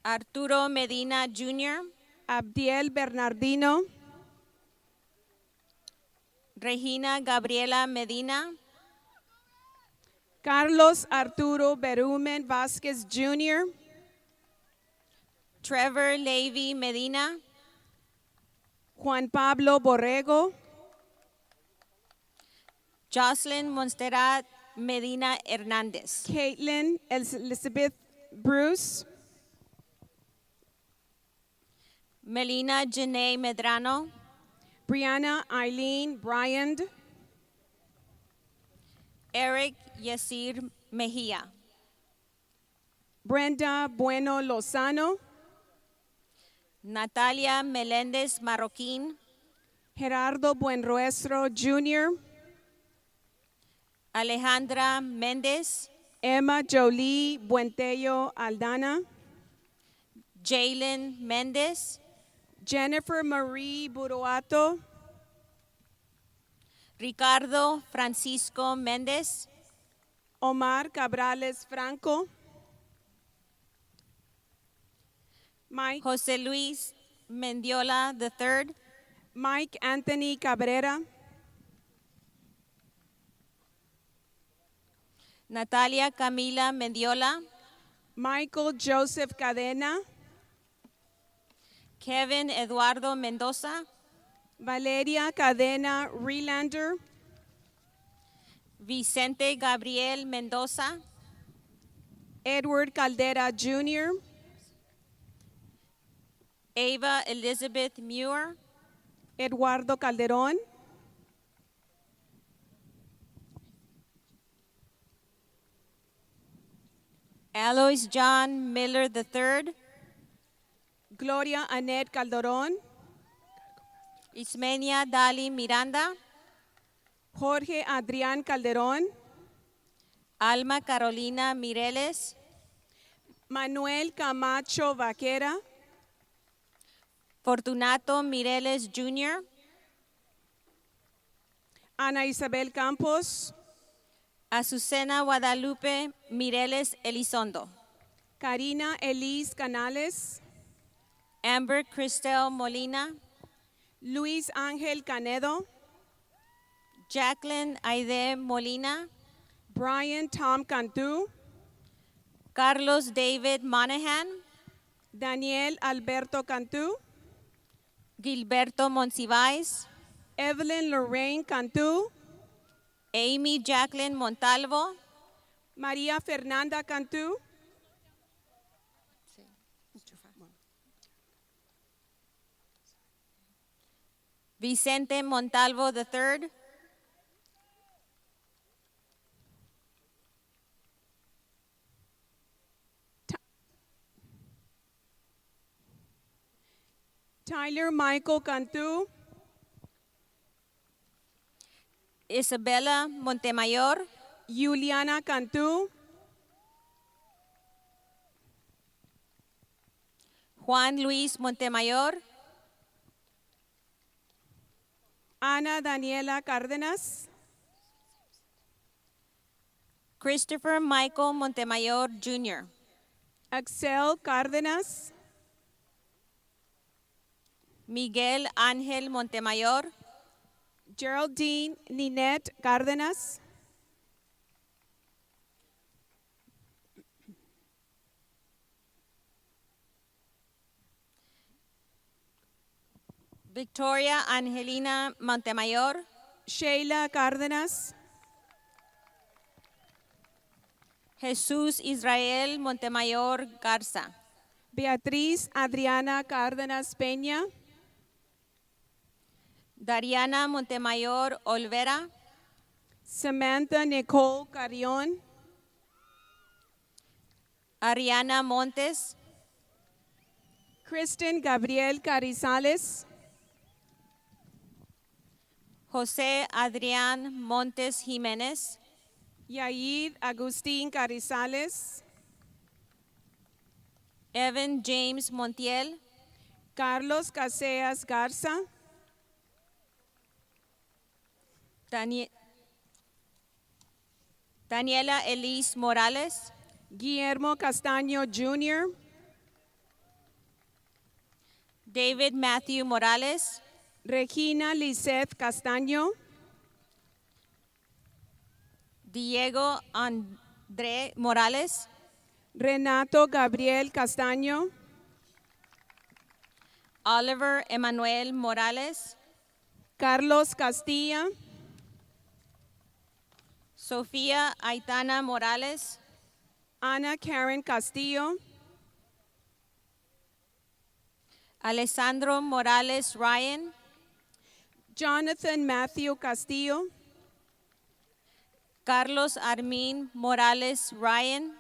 Arturo Medina Jr., Abdiel Bernardino, Regina Gabriela Medina, Carlos Arturo Berumen Vázquez Jr., Trevor Levy Medina, Juan Pablo Borrego, Jocelyn Monserrat Medina Hernandez. Caitlin Elizabeth Bruce, Melina Janae Medrano. Brianna Eileen Bryand, Eric Yasir Mejia. Brenda Bueno Lozano, Natalia Melendez Marroquín. Gerardo Buenrostro Jr., Alejandra Méndez. Emma Jolie Buentello Aldana, Jalen Méndez. Jennifer Marie Buruato, Ricardo Francisco Méndez. Omar Cabrales Franco, Mike José Luis Mendiola III. Mike Anthony Cabrera, Natalia Camila Mendiola. Michael Joseph Cadena, Kevin Eduardo Mendoza. Valeria Cadena Relander, Vicente Gabriel Mendoza. Edward Caldera Jr., Ava Elizabeth Muir. Eduardo Calderón, Alois John Miller III. Gloria Annette Calderón, Ismenia Dali Miranda. Jorge Adrián Calderón, Alma Carolina Mireles. Manuel Camacho Vaquera, Fortunato Mireles Jr. Ana Isabel Campos, Azucena Guadalupe Mireles Elizondo. Karina Elise Canales, Amber Cristel Molina. Luis Ángel Canedo, Jacqueline Aide Molina. Brian Tom Cantú, Carlos David Monahan. Daniel Alberto Cantú, Gilberto Monsiváis. Evelyn Lorraine Cantú, Amy Jacqueline Montalvo. María Fernanda Cantú, Vicente Montalvo III. Tyler Michael Cantú, Isabela Montemayor. Juliana Cantú, Juan Luis Montemayor. Ana Daniela Cárdenas, Christopher Michael Montemayor Jr. Axel Cárdenas, Miguel Ángel Montemayor. Geraldine Ninette Cárdenas, Victoria Angelina Montemayor. Sheila Cárdenas, Jesús Israel Montemayor Garza. Beatriz Adriana Cárdenas Peña, Dariana Montemayor Olvera. Samantha Nicole Carrión, Ariana Montes. Kristen Gabriel Carizales, José Adrián Montes Jiménez. Yair Agustín Carizales, Evan James Montiel. Carlos Caseas Garza, Daniela Elise Morales. Guillermo Castaño Jr., David Matthew Morales. Regina Lisette Castaño, Diego André Morales. Renato Gabriel Castaño, Oliver Emanuel Morales. Carlos Castilla, Sofía Aitana Morales, Ana Karen Castillo, Alessandro Morales Ryan, Jonathan Matthew Castillo, Carlos Armin Morales Ryan,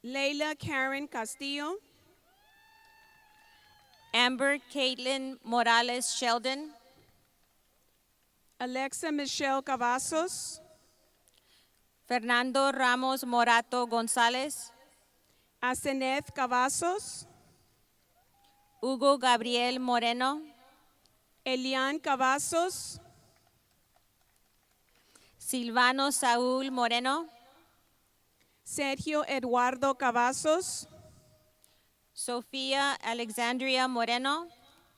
Leila Karen Castillo, Amber Caitlin Morales Sheldon, Alexa Michelle Cavazos, Fernando Ramos Morato González, Aseneth Cavazos, Hugo Gabriel Moreno, Elian Cavazos, Silvano Saúl Moreno, Sergio Eduardo Cavazos, Sofía Alexandria Moreno,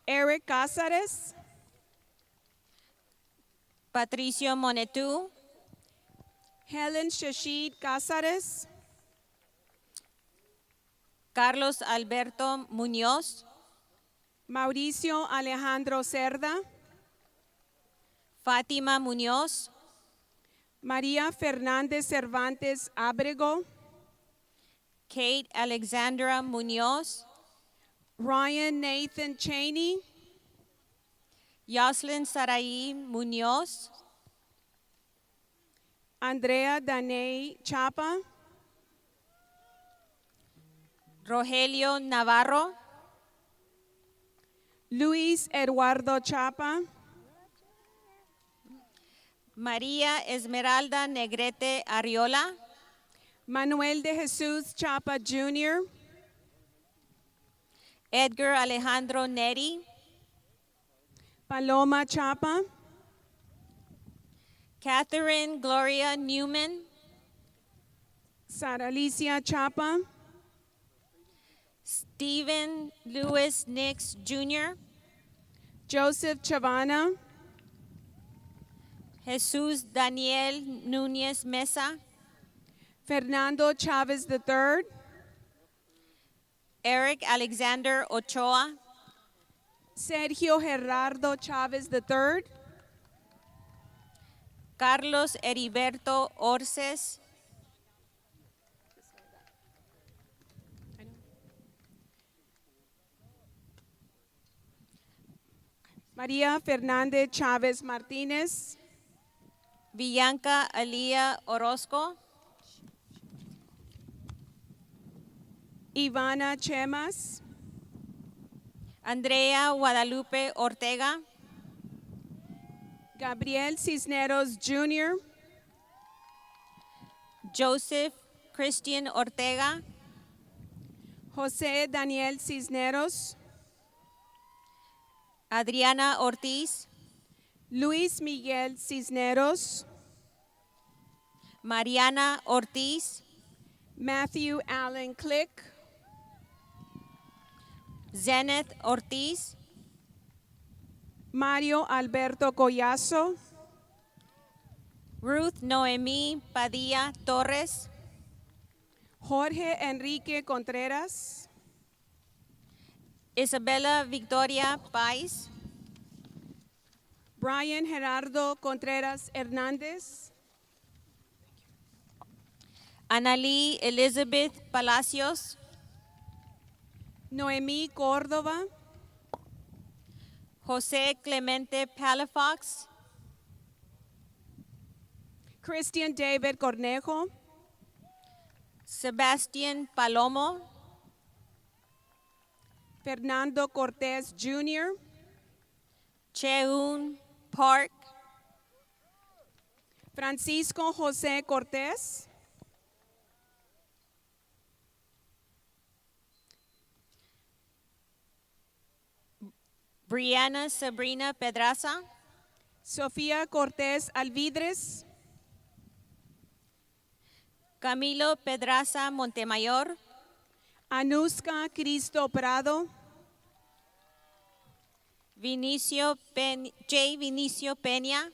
Eric Cázares, Patricio Monetu, Helen Shashid Cázares, Carlos Alberto Muñoz, Mauricio Alejandro Cerda, Fátima Muñoz, María Fernández Cervantes Abrego, Kate Alexandra Muñoz, Ryan Nathan Cheney, Yoslyn Saraí Muñoz, Andrea Daney Chapa, Rogelio Navarro, Luis Eduardo Chapa, María Esmeralda Negrete Arriola, Manuel de Jesús Chapa Jr., Edgar Alejandro Neri, Paloma Chapa, Catherine Gloria Newman, Sara Alicia Chapa, Stephen Lewis Nix Jr., Joseph Chavana, Jesus Daniel Núñez Mesa, Fernando Chavez III, Eric Alexander Ochoa, Sergio Gerardo Chavez III, Carlos Heriberto Orces, María Fernández Chávez Martínez, Bianca Alía Orozco, Ivana Chemas, Andrea Guadalupe Ortega, Gabriel Cisneros Jr., Joseph Christian Ortega, José Daniel Cisneros, Adriana Ortiz, Luis Miguel Cisneros, Mariana Ortiz, Matthew Allen Click, Zenith Ortiz, Mario Alberto Collazo, Ruth Noemí Padilla Torres, Jorge Enrique Contreras, Isabella Victoria Pais, Brian Gerardo Contreras Hernández, Analí Elizabeth Palacios, Noemí Córdoba, José Clemente Palafox, Christian David Cornejo, Sebastian Palomo, Fernando Cortés Jr., Cheun Park, Francisco José Cortés, Brianna Sabrina Pedraza, Sofía Cortés Alvidres, Camilo Pedraza Montemayor, Anuska Cristo Prado, J. Vinicio Peña,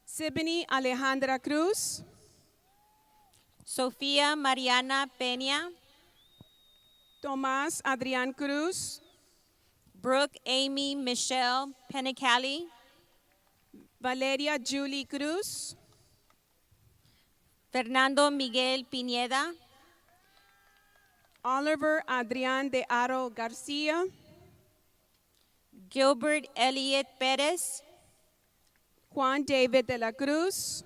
Sibini Alejandra Cruz, Sofía Mariana Peña, Tomás Adrián Cruz, Brooke Amy Michelle Penicali, Valeria Julie Cruz, Fernando Miguel Pineda, Oliver Adrian de Aro Garcia, Gilbert Elliott Perez, Juan David de la Cruz,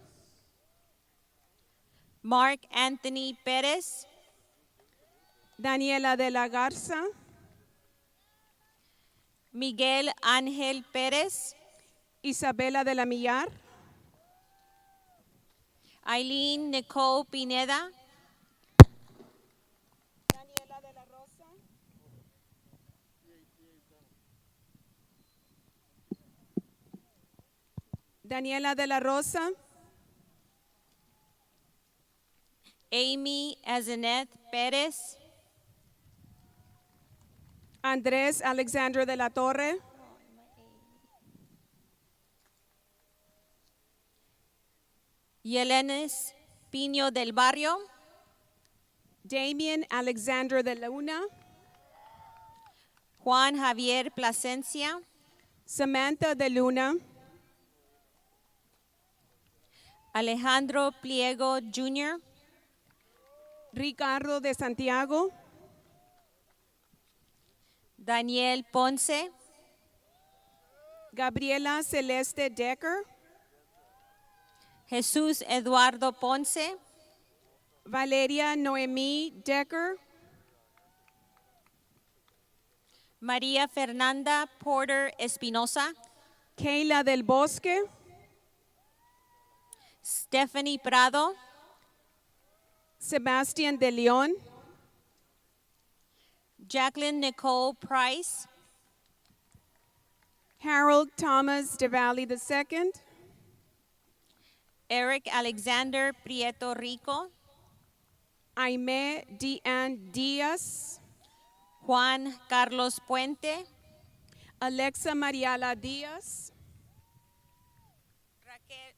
Mark Anthony Perez, Daniela de la Garza, Miguel Ángel Perez, Isabela de la Millar, Eileen Nicole Pineda, Daniela de la Rosa, Daniela de la Rosa, Amy Azeneth Perez, Andrés Alexandro de la Torre, Yelenis Pino del Barrio, Damien Alexandro de Luna, Juan Javier Plasencia, Samantha de Luna, Alejandro Pliego Jr., Ricardo de Santiago, Daniel Ponce, Gabriela Celeste Decker, Jesús Eduardo Ponce, Valeria Noemí Decker, María Fernanda Porter Espinosa, Kayla del Bosque, Stephanie Prado, Sebastián de León, Jacqueline Nicole Price, Harold Thomas de Valle II, Eric Alexander Prieto Rico, Aimee Deanne Díaz, Juan Carlos Puente, Alexa Mariala Díaz, Raquel,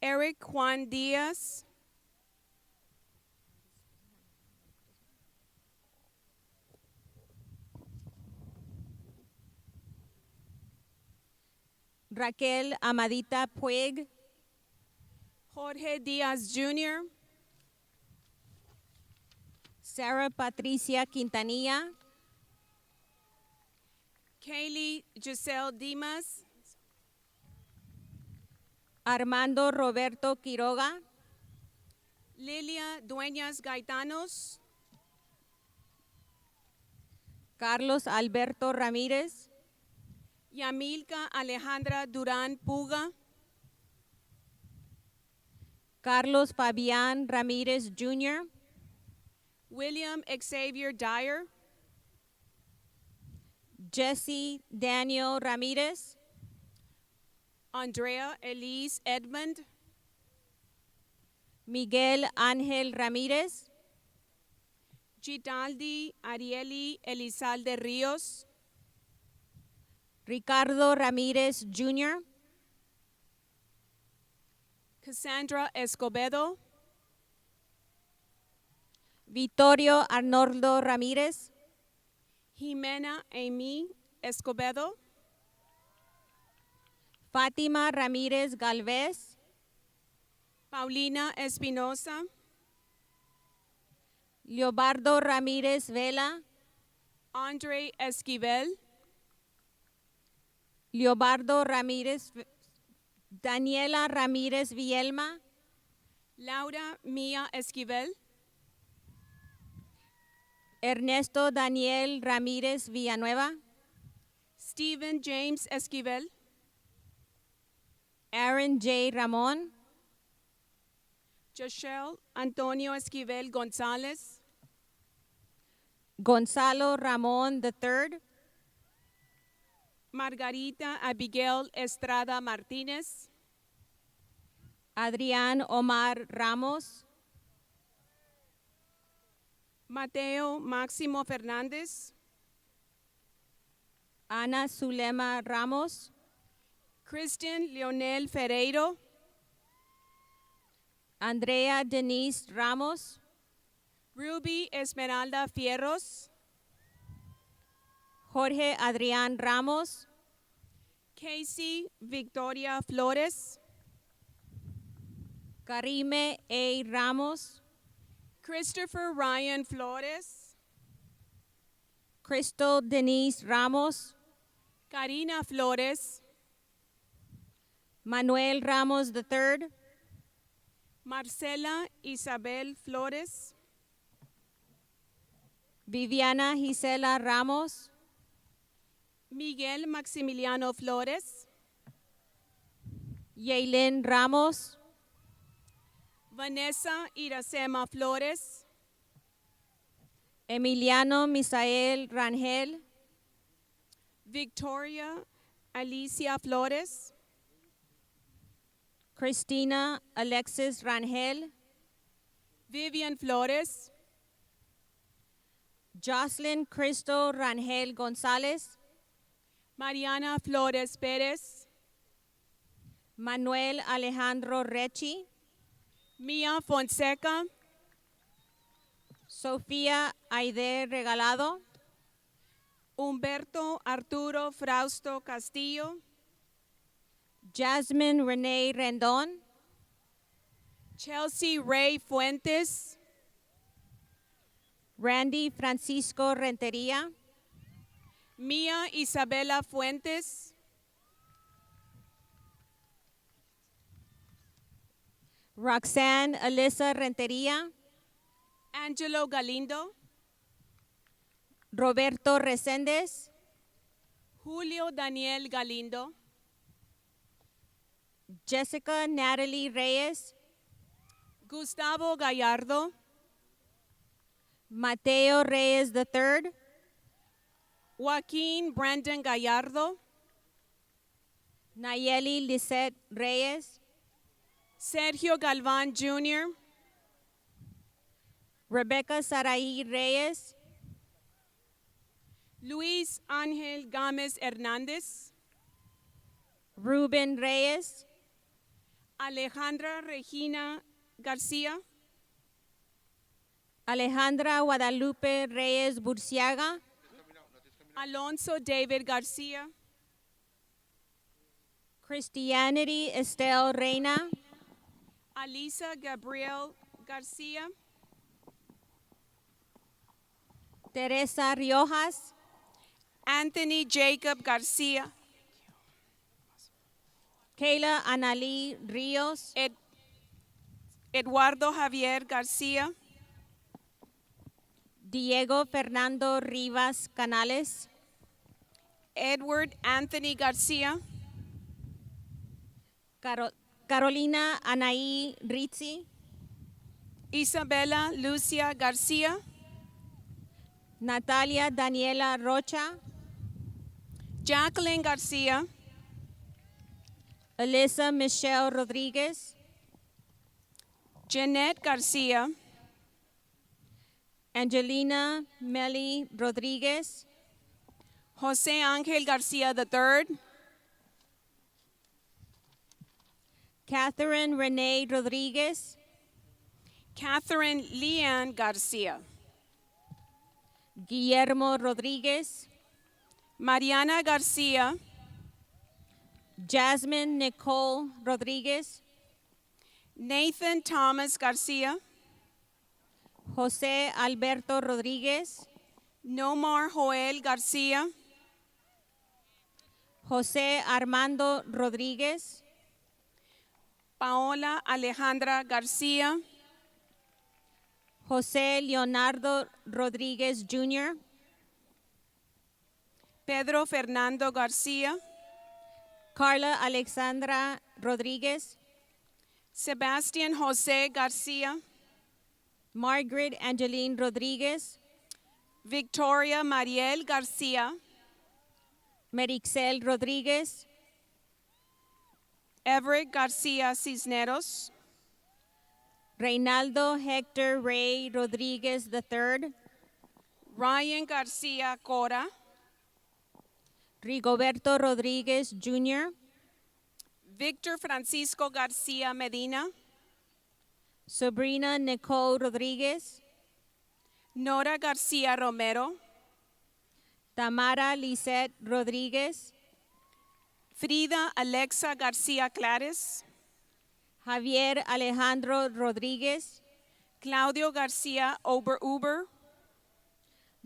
Eric Juan Díaz, Raquel Amadita Puig, Jorge Díaz Jr., Sarah Patricia Quintanilla, Kaylee Giselle Dimas, Armando Roberto Quiroga, Lilia Dueñas Gaitanos, Carlos Alberto Ramírez, Yamilka Alejandra Durán Puga, Carlos Fabián Ramírez Jr., William Xavier Dyer, Jesse Daniel Ramírez, Andrea Elise Edmond, Miguel Ángel Ramírez, Gitaldi Arieli Elizalde Ríos, Ricardo Ramírez Jr., Cassandra Escobedo, Vittorio Arnoldo Ramírez, Jimena Amy Escobedo, Fátima Ramírez Galvez, Paulina Espinosa, Leobardo Ramírez Vela, Andre Esquivel, Leobardo Ramírez, Daniela Ramírez Vielma, Laura Mia Esquivel, Ernesto Daniel Ramírez Villanueva, Stephen James Esquivel, Aaron J. Ramon, Joshel Antonio Esquivel Gonzalez, Gonzalo Ramon III, Margarita Abigail Estrada Martinez, Adrián Omar Ramos, Mateo Máximo Fernández, Ana Zulema Ramos, Christian Leonel Ferreiro, Andrea Denise Ramos, Ruby Esmeralda Fierros, Jorge Adrián Ramos, Casey Victoria Flores, Karime A. Ramos, Christopher Ryan Flores, Crystal Denise Ramos, Karina Flores, Manuel Ramos III, Marcela Isabel Flores, Viviana Gisela Ramos, Miguel Maximiliano Flores, Yaylin Ramos, Vanessa Iracema Flores, Emiliano Misael Rangel, Victoria Alicia Flores, Christina Alexis Rangel, Vivian Flores, Jocelyn Cristo Rangel González, Mariana Flores Pérez, Manuel Alejandro Rechi, Mia Fonseca, Sofía Aide Regalado, Humberto Arturo Frausto Castillo, Jasmine Renee Rendon, Chelsea Ray Fuentes, Randy Francisco Renteria, Mia Isabela Fuentes, Roxanne Alyssa Renteria, Angelo Galindo, Roberto Reséndez, Julio Daniel Galindo, Jessica Natalie Reyes, Gustavo Gallardo, Mateo Reyes III, Joaquín Brandon Gallardo, Nayeli Lisette Reyes, Sergio Galván Jr., Rebecca Saraí Reyes, Luis Ángel Gámez Hernández, Ruben Reyes, Alejandra Regina García, Alejandra Guadalupe Reyes Burciaga, Alonso David García, Christianity Estelle Reina, Alisa Gabriel García, Teresa Riojas, Anthony Jacob García, Kayla Analí Ríos, Eduardo Javier García, Diego Fernando Rivas Canales, Edward Anthony García, Carolina Anaí Rizzi, Isabela Lucia García, Natalia Daniela Rocha, Jacqueline García, Alyssa Michelle Rodriguez, Jeanette García, Angelina Meli Rodriguez, José Ángel García III, Catherine Renee Rodriguez, Catherine Leanne García, Guillermo Rodriguez, Mariana García, Jasmine Nicole Rodriguez, Nathan Thomas García, José Alberto Rodriguez, Nomar Joel García, José Armando Rodriguez, Paola Alejandra García, Jose Leonardo Rodriguez Jr., Pedro Fernando Garcia, Carla Alexandra Rodriguez, Sebastian Jose Garcia, Margaret Angeline Rodriguez, Victoria Mariel Garcia, Merixel Rodriguez, Everett Garcia Cisneros, Reynaldo Hector Ray Rodriguez III, Ryan Garcia Cora, Rigoberto Rodriguez Jr., Victor Francisco Garcia Medina, Sabrina Nicole Rodriguez, Nora Garcia Romero, Tamara Lisette Rodriguez, Frida Alexa Garcia Clares, Javier Alejandro Rodriguez, Claudio Garcia Oberuber,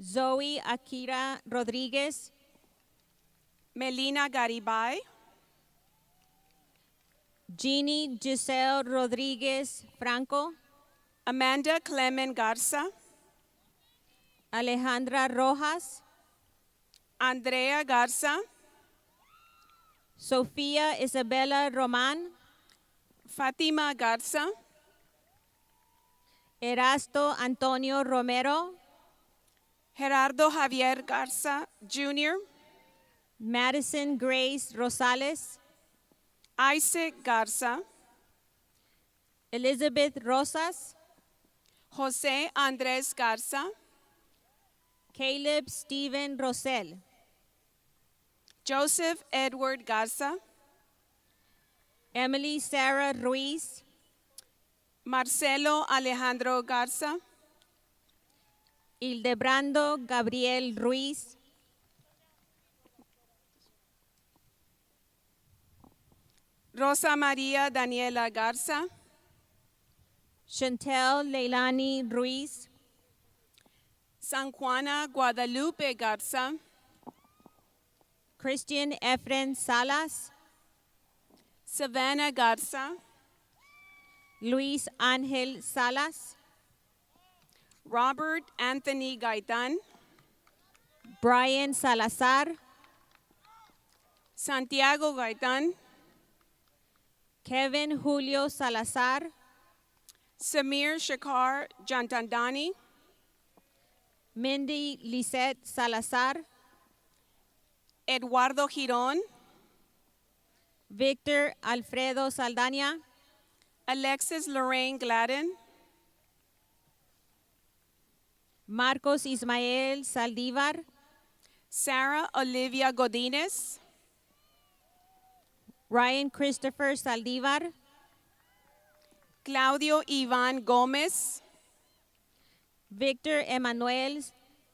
Zoe Akira Rodriguez, Melina Garibay, Jeannie Giselle Rodriguez Franco, Amanda Clemen Garza, Alejandra Rojas, Andrea Garza, Sofía Isabella Roman, Fatima Garza, Erasto Antonio Romero, Gerardo Javier Garza Jr., Madison Grace Rosales, Isaac Garza, Elizabeth Rosas, Jose Andres Garza, Caleb Stephen Rosell, Joseph Edward Garza, Emily Sarah Ruiz, Marcelo Alejandro Garza, Hildebrando Gabriel Ruiz, Rosa María Daniela Garza, Chantel Leilani Ruiz, San Juana Guadalupe Garza, Christian Efren Salas, Savannah Garza, Luis Ángel Salas, Robert Anthony Gaitan, Brian Salazar, Santiago Gaitan, Kevin Julio Salazar, Samir Shakar Jantandani, Mindy Lisette Salazar, Eduardo Giron, Victor Alfredo Saldaña, Alexis Lorraine Gladden, Marcos Ismael Saldívar, Sarah Olivia Godinez, Ryan Christopher Saldívar, Claudio Iván Gómez, Victor Emanuel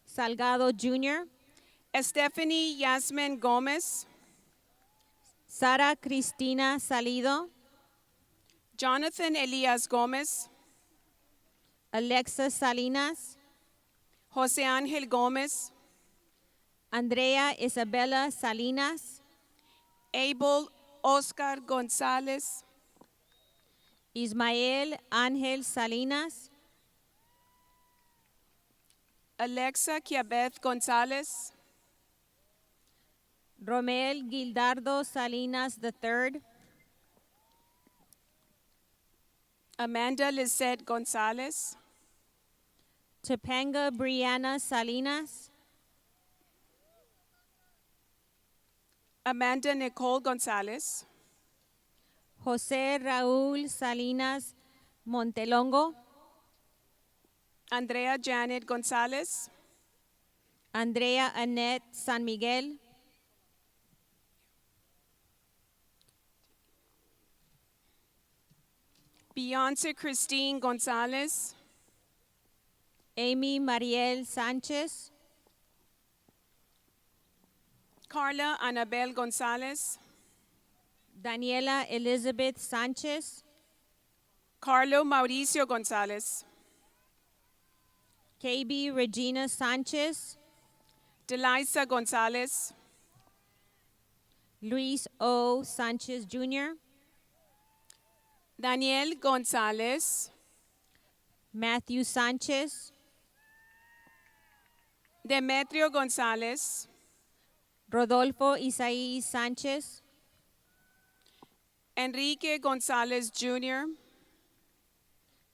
Salgado Jr., Stephanie Yasmin Gómez, Sara Cristina Salido, Jonathan Elias Gómez, Alexa Salinas, José Ángel Gómez, Andrea Isabella Salinas, Abel Oscar González, Ismael Ángel Salinas, Alexa Kiabeth González, Romel Gildardo Salinas III, Amanda Lisette González, Topanga Brianna Salinas, Amanda Nicole González, José Raúl Salinas Montelongo, Andrea Janet González, Andrea Annette San Miguel, Beyonce Christine González, Amy Mariel Sánchez, Carla Anabel González, Daniela Elizabeth Sánchez, Carlo Mauricio González, KB Regina Sánchez, Delisa González, Luis O. Sánchez Jr., Daniel González, Matthew Sanchez, Demetrio Gonzalez, Rodolfo Isaí Sanchez, Enrique Gonzalez Jr.,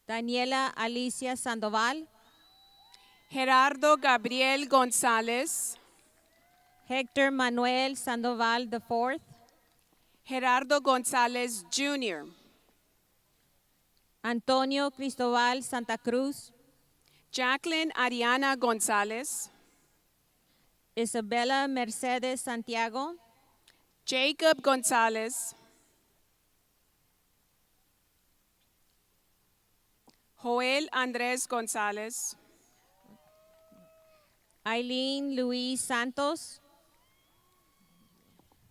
Daniela Alicia Sandoval, Gerardo Gabriel Gonzalez, Hector Manuel Sandoval IV, Gerardo Gonzalez Jr., Antonio Cristobal Santa Cruz, Jacqueline Ariana Gonzalez, Isabella Mercedes Santiago, Jacob Gonzalez, Joel Andrés Gonzalez, Eileen Luis Santos,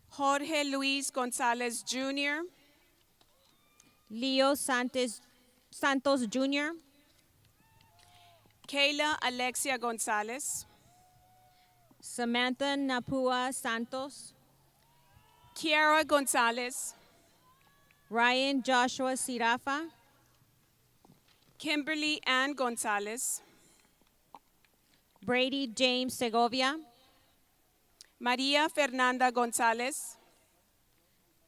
Jorge Luis Gonzalez Jr., Leo Santos Jr., Kayla Alexia Gonzalez, Samantha Napua Santos, Kiara Gonzalez, Ryan Joshua Sirafa, Kimberly Ann Gonzalez, Brady James Segovia, Maria Fernanda Gonzalez,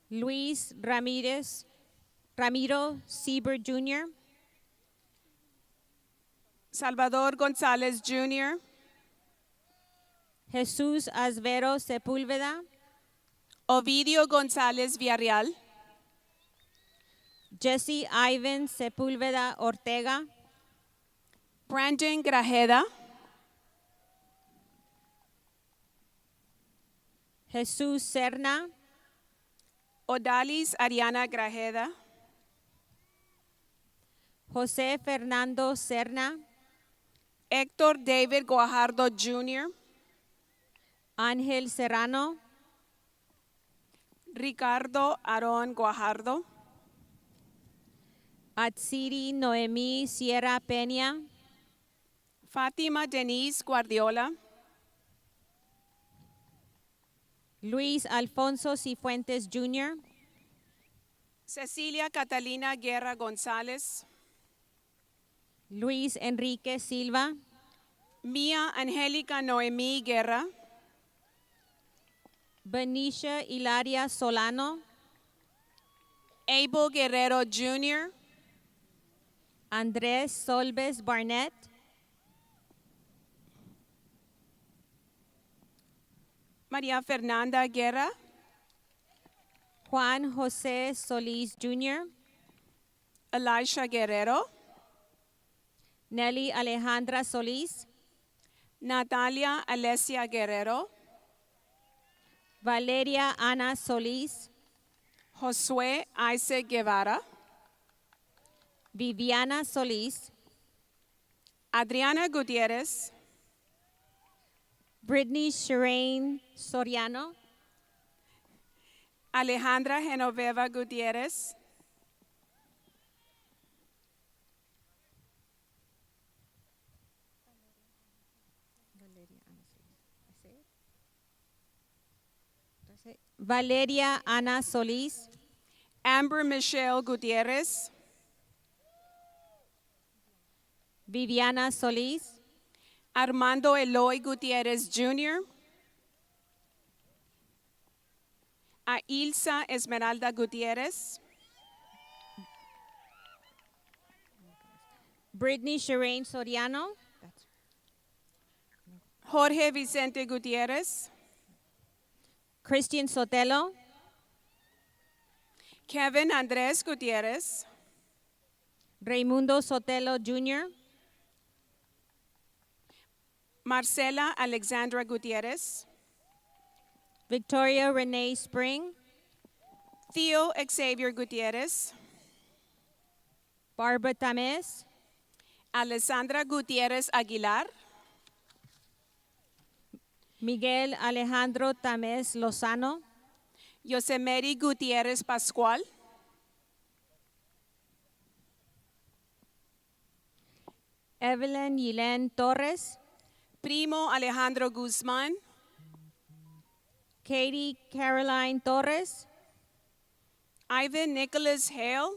Luis Ramiro Sieber Jr., Salvador Gonzalez Jr., Jesus Asvero Sepúlveda, Ovidio Gonzalez Villarreal, Jesse Ivan Sepúlveda Ortega, Brandon Grajeda, Jesus Serna, Odalis Ariana Grajeda, José Fernando Serna, Héctor David Guajardo Jr., Ángel Serrano, Ricardo Aarón Guajardo, Atsiri Noemí Sierra Peña, Fátima Denise Guardiola, Luis Alfonso Cifuentes Jr., Cecilia Catalina Guerra González, Luis Enrique Silva, Mia Angélica Noemí Guerra, Benicia Hilaria Solano, Abel Guerrero Jr., Andrés Solves Barnett, María Fernanda Guerra, Juan José Solís Jr., Elisha Guerrero, Nelly Alejandra Solís, Natalia Alessia Guerrero, Valeria Ana Solís, Josué Isaac Guevara, Viviana Solís, Adriana Gutierrez, Brittany Shireen Soriano, Alejandra Genoveva Gutierrez, Valeria Ana Solís, Amber Michelle Gutierrez, Viviana Solís, Armando Eloy Gutierrez Jr., Ailsa Esmeralda Gutierrez, Brittany Shireen Soriano, Jorge Vicente Gutierrez, Christian Sotelo, Kevin Andrés Gutierrez, Raimundo Sotelo Jr., Marcela Alexandra Gutierrez, Victoria Renee Spring, Theo Xavier Gutierrez, Barbara Tamez, Alessandra Gutierrez Aguilar, Miguel Alejandro Tamez Lozano, Yosemeri Gutierrez Pascual, Evelyn Yelen Torres, Primo Alejandro Guzmán, Katie Caroline Torres, Ivan Nicholas Hale,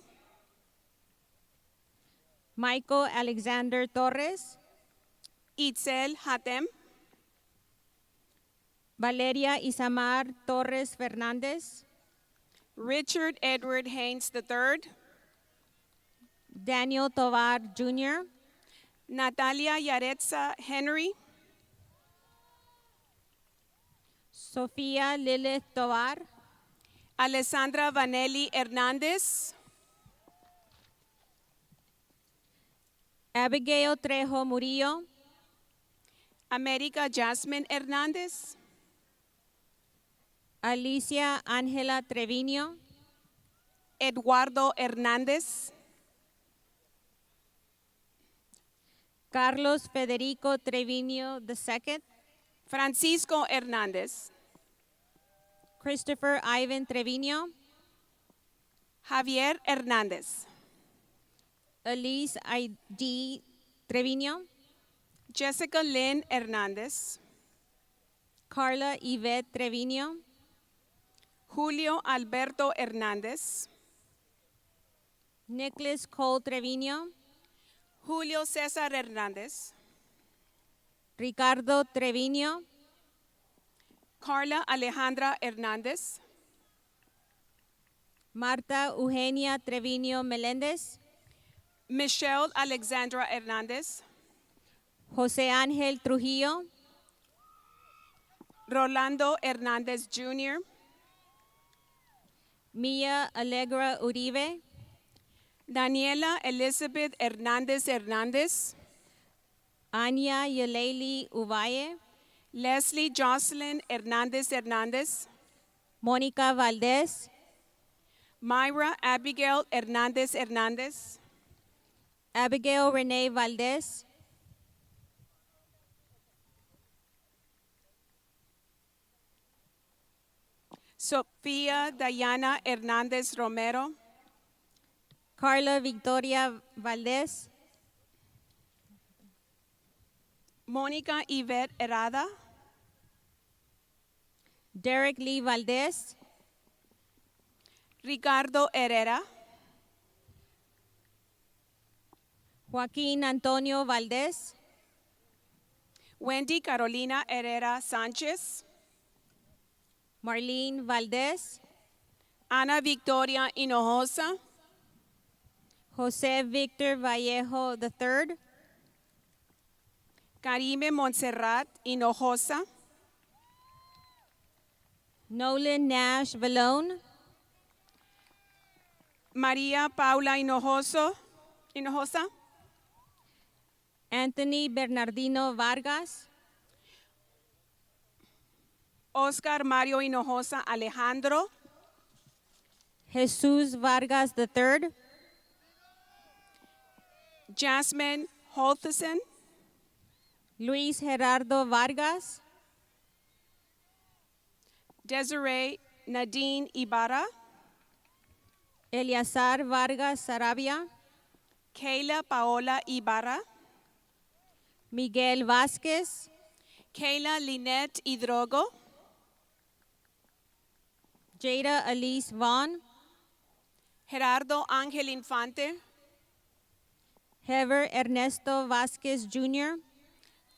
Michael Alexander Torres, Itzel Hatem, Valeria Isamar Torres Fernandez, Richard Edward Haynes III, Daniel Tovar Jr., Natalia Yaretza Henry, Sofia Lilith Tovar, Alessandra Vanelli Hernandez, Abigail Trejo Murillo, America Jasmine Hernandez, Alicia Ángela Treviño, Eduardo Hernandez, Carlos Federico Treviño II, Francisco Hernandez, Christopher Ivan Treviño, Javier Hernandez, Elise I.D. Treviño, Jessica Lynn Hernandez, Carla Yvette Treviño, Julio Alberto Hernandez, Nicholas Cole Treviño, Julio César Hernandez, Ricardo Treviño, Carla Alejandra Hernandez, Marta Eugenia Treviño Meléndez, Michelle Alexandra Hernandez, José Ángel Trujillo, Rolando Hernandez Jr., Mia Allegra Uribe, Daniela Elizabeth Hernandez Hernandez, Anya Yaleli Uvalle, Leslie Jocelyn Hernandez Hernandez, Mónica Valdés, Myra Abigail Hernandez Hernandez, Abigail Renee Valdés, Sofía Diana Hernandez Romero, Carla Victoria Valdés, Mónica Yvette Herrada, Derek Lee Valdés, Ricardo Herrera, Joaquín Antonio Valdés, Wendy Carolina Herrera Sánchez, Marlene Valdés, Ana Victoria Hinojosa, José Victor Vallejo III, Karime Montserrat Hinojosa, Nolan Nash Valone, María Paula Hinojosa, Anthony Bernardino Vargas, Oscar Mario Hinojosa Alejandro, Jesús Vargas III, Jasmine Holthison, Luis Gerardo Vargas, Desiree Nadine Ibarra, Eleazar Vargas Sarabia, Kayla Paola Ibarra, Miguel Vázquez, Kayla Lynette Hidrogo, Jada Elise Vaughn, Gerardo Ángel Infante, Heber Ernesto Vázquez Jr.,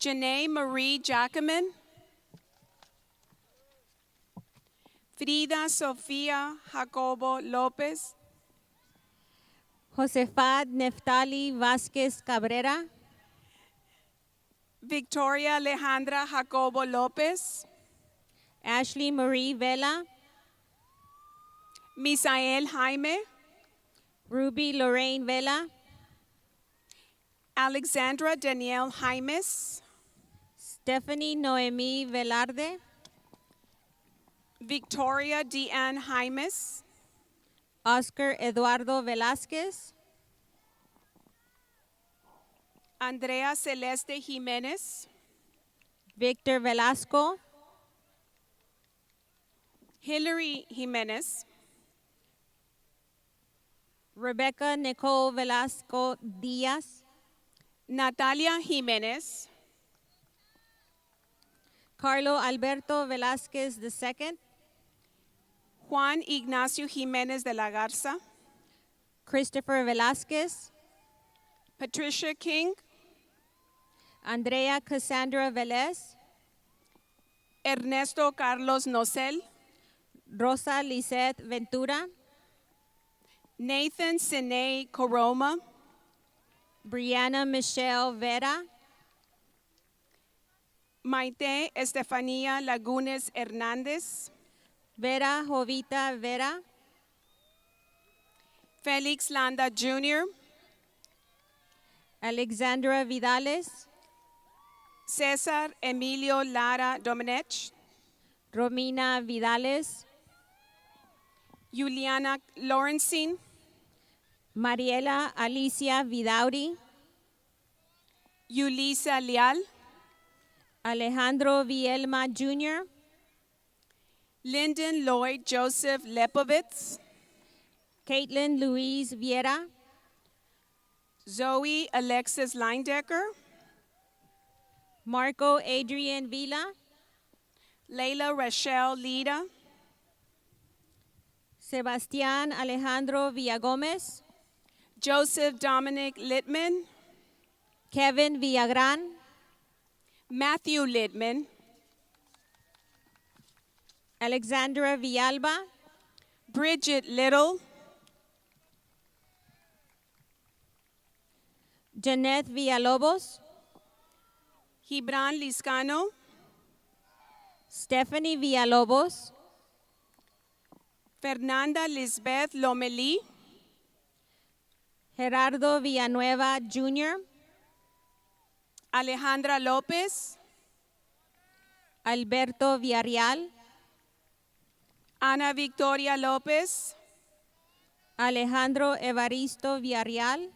Janae Marie Jackman, Frida Sofía Jacobo López, Josefat Neftali Vázquez Cabrera, Victoria Alejandra Jacobo López, Ashley Marie Vela, Misael Jaime, Ruby Lorraine Vela, Alexandra Danielle Jaimes, Stephanie Noemi Velarde, Victoria Deanne Jaimes, Oscar Eduardo Velázquez, Andrea Celeste Jiménez, Victor Velasco, Hillary Jiménez, Rebecca Nicole Velasco Diaz, Natalia Jiménez, Carlo Alberto Velázquez II, Juan Ignacio Jiménez de la Garza, Christopher Velázquez, Patricia King, Andrea Cassandra Velez, Ernesto Carlos Nocel, Rosa Lisette Ventura, Nathan Sine Coroma, Brianna Michelle Vera, Maite Estefanía Lagunes Hernández, Vera Jovita Vera, Felix Landa Jr., Alexandra Vidales, Cesar Emilio Lara Domenech, Romina Vidales, Juliana Lawrencine, Mariela Alicia Vidauri, Yulisa Leal, Alejandro Vielma Jr., Lyndon Lloyd Joseph Lepovitz, Caitlin Louise Viera, Zoe Alexis Leindecker, Marco Adrian Vila, Layla Rachelle Lida, Sebastián Alejandro Villagomez, Joseph Dominic Littman, Kevin Villagran, Matthew Littman, Alexandra Villalba, Bridget Little, Jeanette Villalobos, Gibran Liscano, Stephanie Villalobos, Fernanda Lisbeth Lomelí, Gerardo Villanueva Jr., Alejandra López, Alberto Villarreal, Ana Victoria López, Alejandro Evaristo Villarreal,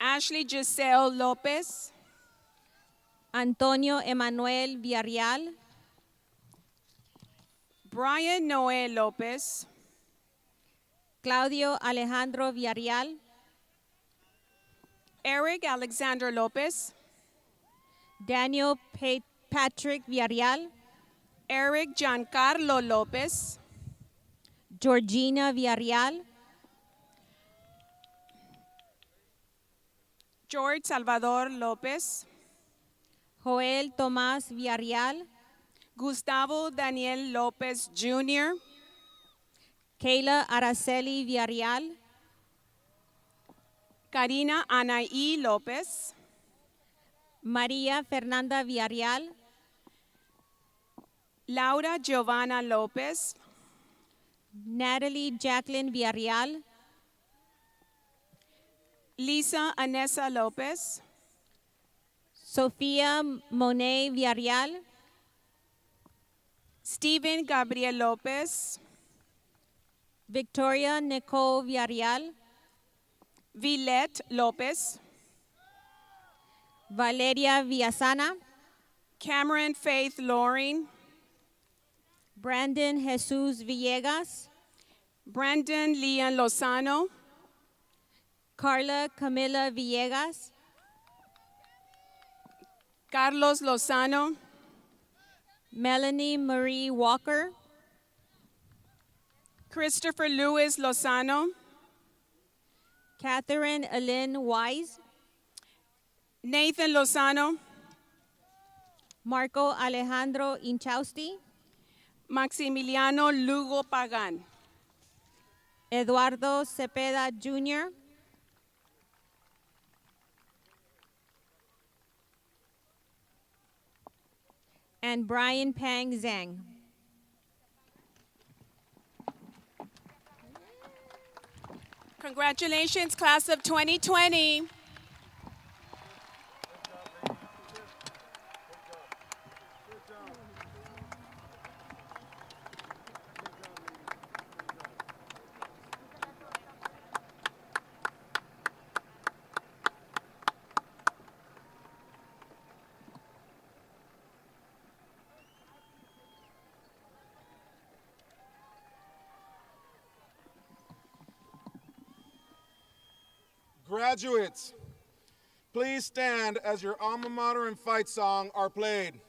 Ashley Giselle López, Antonio Emanuel Villarreal, Brian Noé López, Claudio Alejandro Villarreal, Eric Alexander López, Daniel Patrick Villarreal, Eric Giancarlo López, Georgina Villarreal, George Salvador López, Joel Tomás Villarreal, Gustavo Daniel López Jr., Kayla Araceli Villarreal, Karina Anaí López, María Fernanda Villarreal, Laura Giovanna López, Natalie Jacqueline Villarreal, Lisa Anessa López, Sofía Monet Villarreal, Stephen Gabriel López, Victoria Nicole Villarreal, Villette López, Valeria Villasana, Cameron Faith Loring, Brandon Jesus Villegas, Brandon Leon Lozano, Carla Camila Villegas, Carlos Lozano, Melanie Marie Walker, Christopher Lewis Lozano, Catherine Alyn Wise, Nathan Lozano, Marco Alejandro Inchausti, Maximiliano Lugo Pagan, Eduardo Cepeda Jr., and Brian Pang Zhang. Congratulations, class of 2020. Graduates, please stand as your alma mater and fight song are played.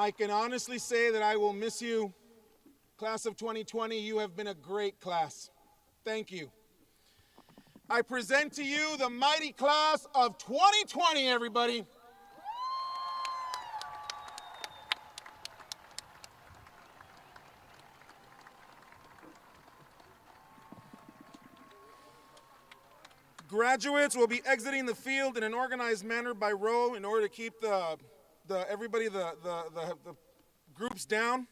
I can honestly say that I will miss you. Class of 2020, you have been a great class. Thank you. I present to you the mighty class of 2020, everybody. Graduates will be exiting the field in an organized manner by row in order to keep the groups down.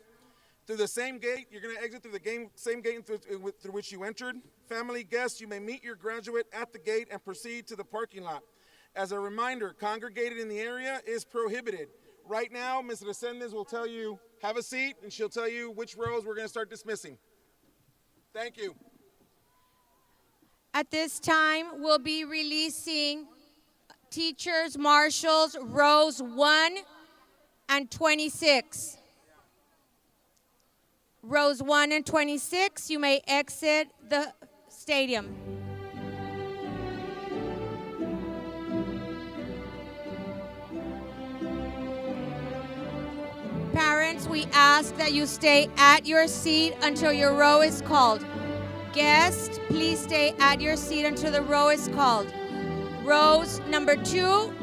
Through the same gate, you're going to exit through the same gate through which you entered. Family guests, you may meet your graduate at the gate and proceed to the parking lot. As a reminder, congregated in the area is prohibited. Right now, Ms. Resendez will tell you, have a seat, and she'll tell you which rows we're going to start dismissing. Thank you. At this time, we'll be releasing teachers, marshals, rows 1 and 26. Rows 1 and 26, you may exit the stadium. Parents, we ask that you stay at your seat until your row is called. Guests, please stay at your seat until the row is called. Rows number 2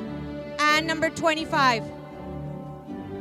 and number 25.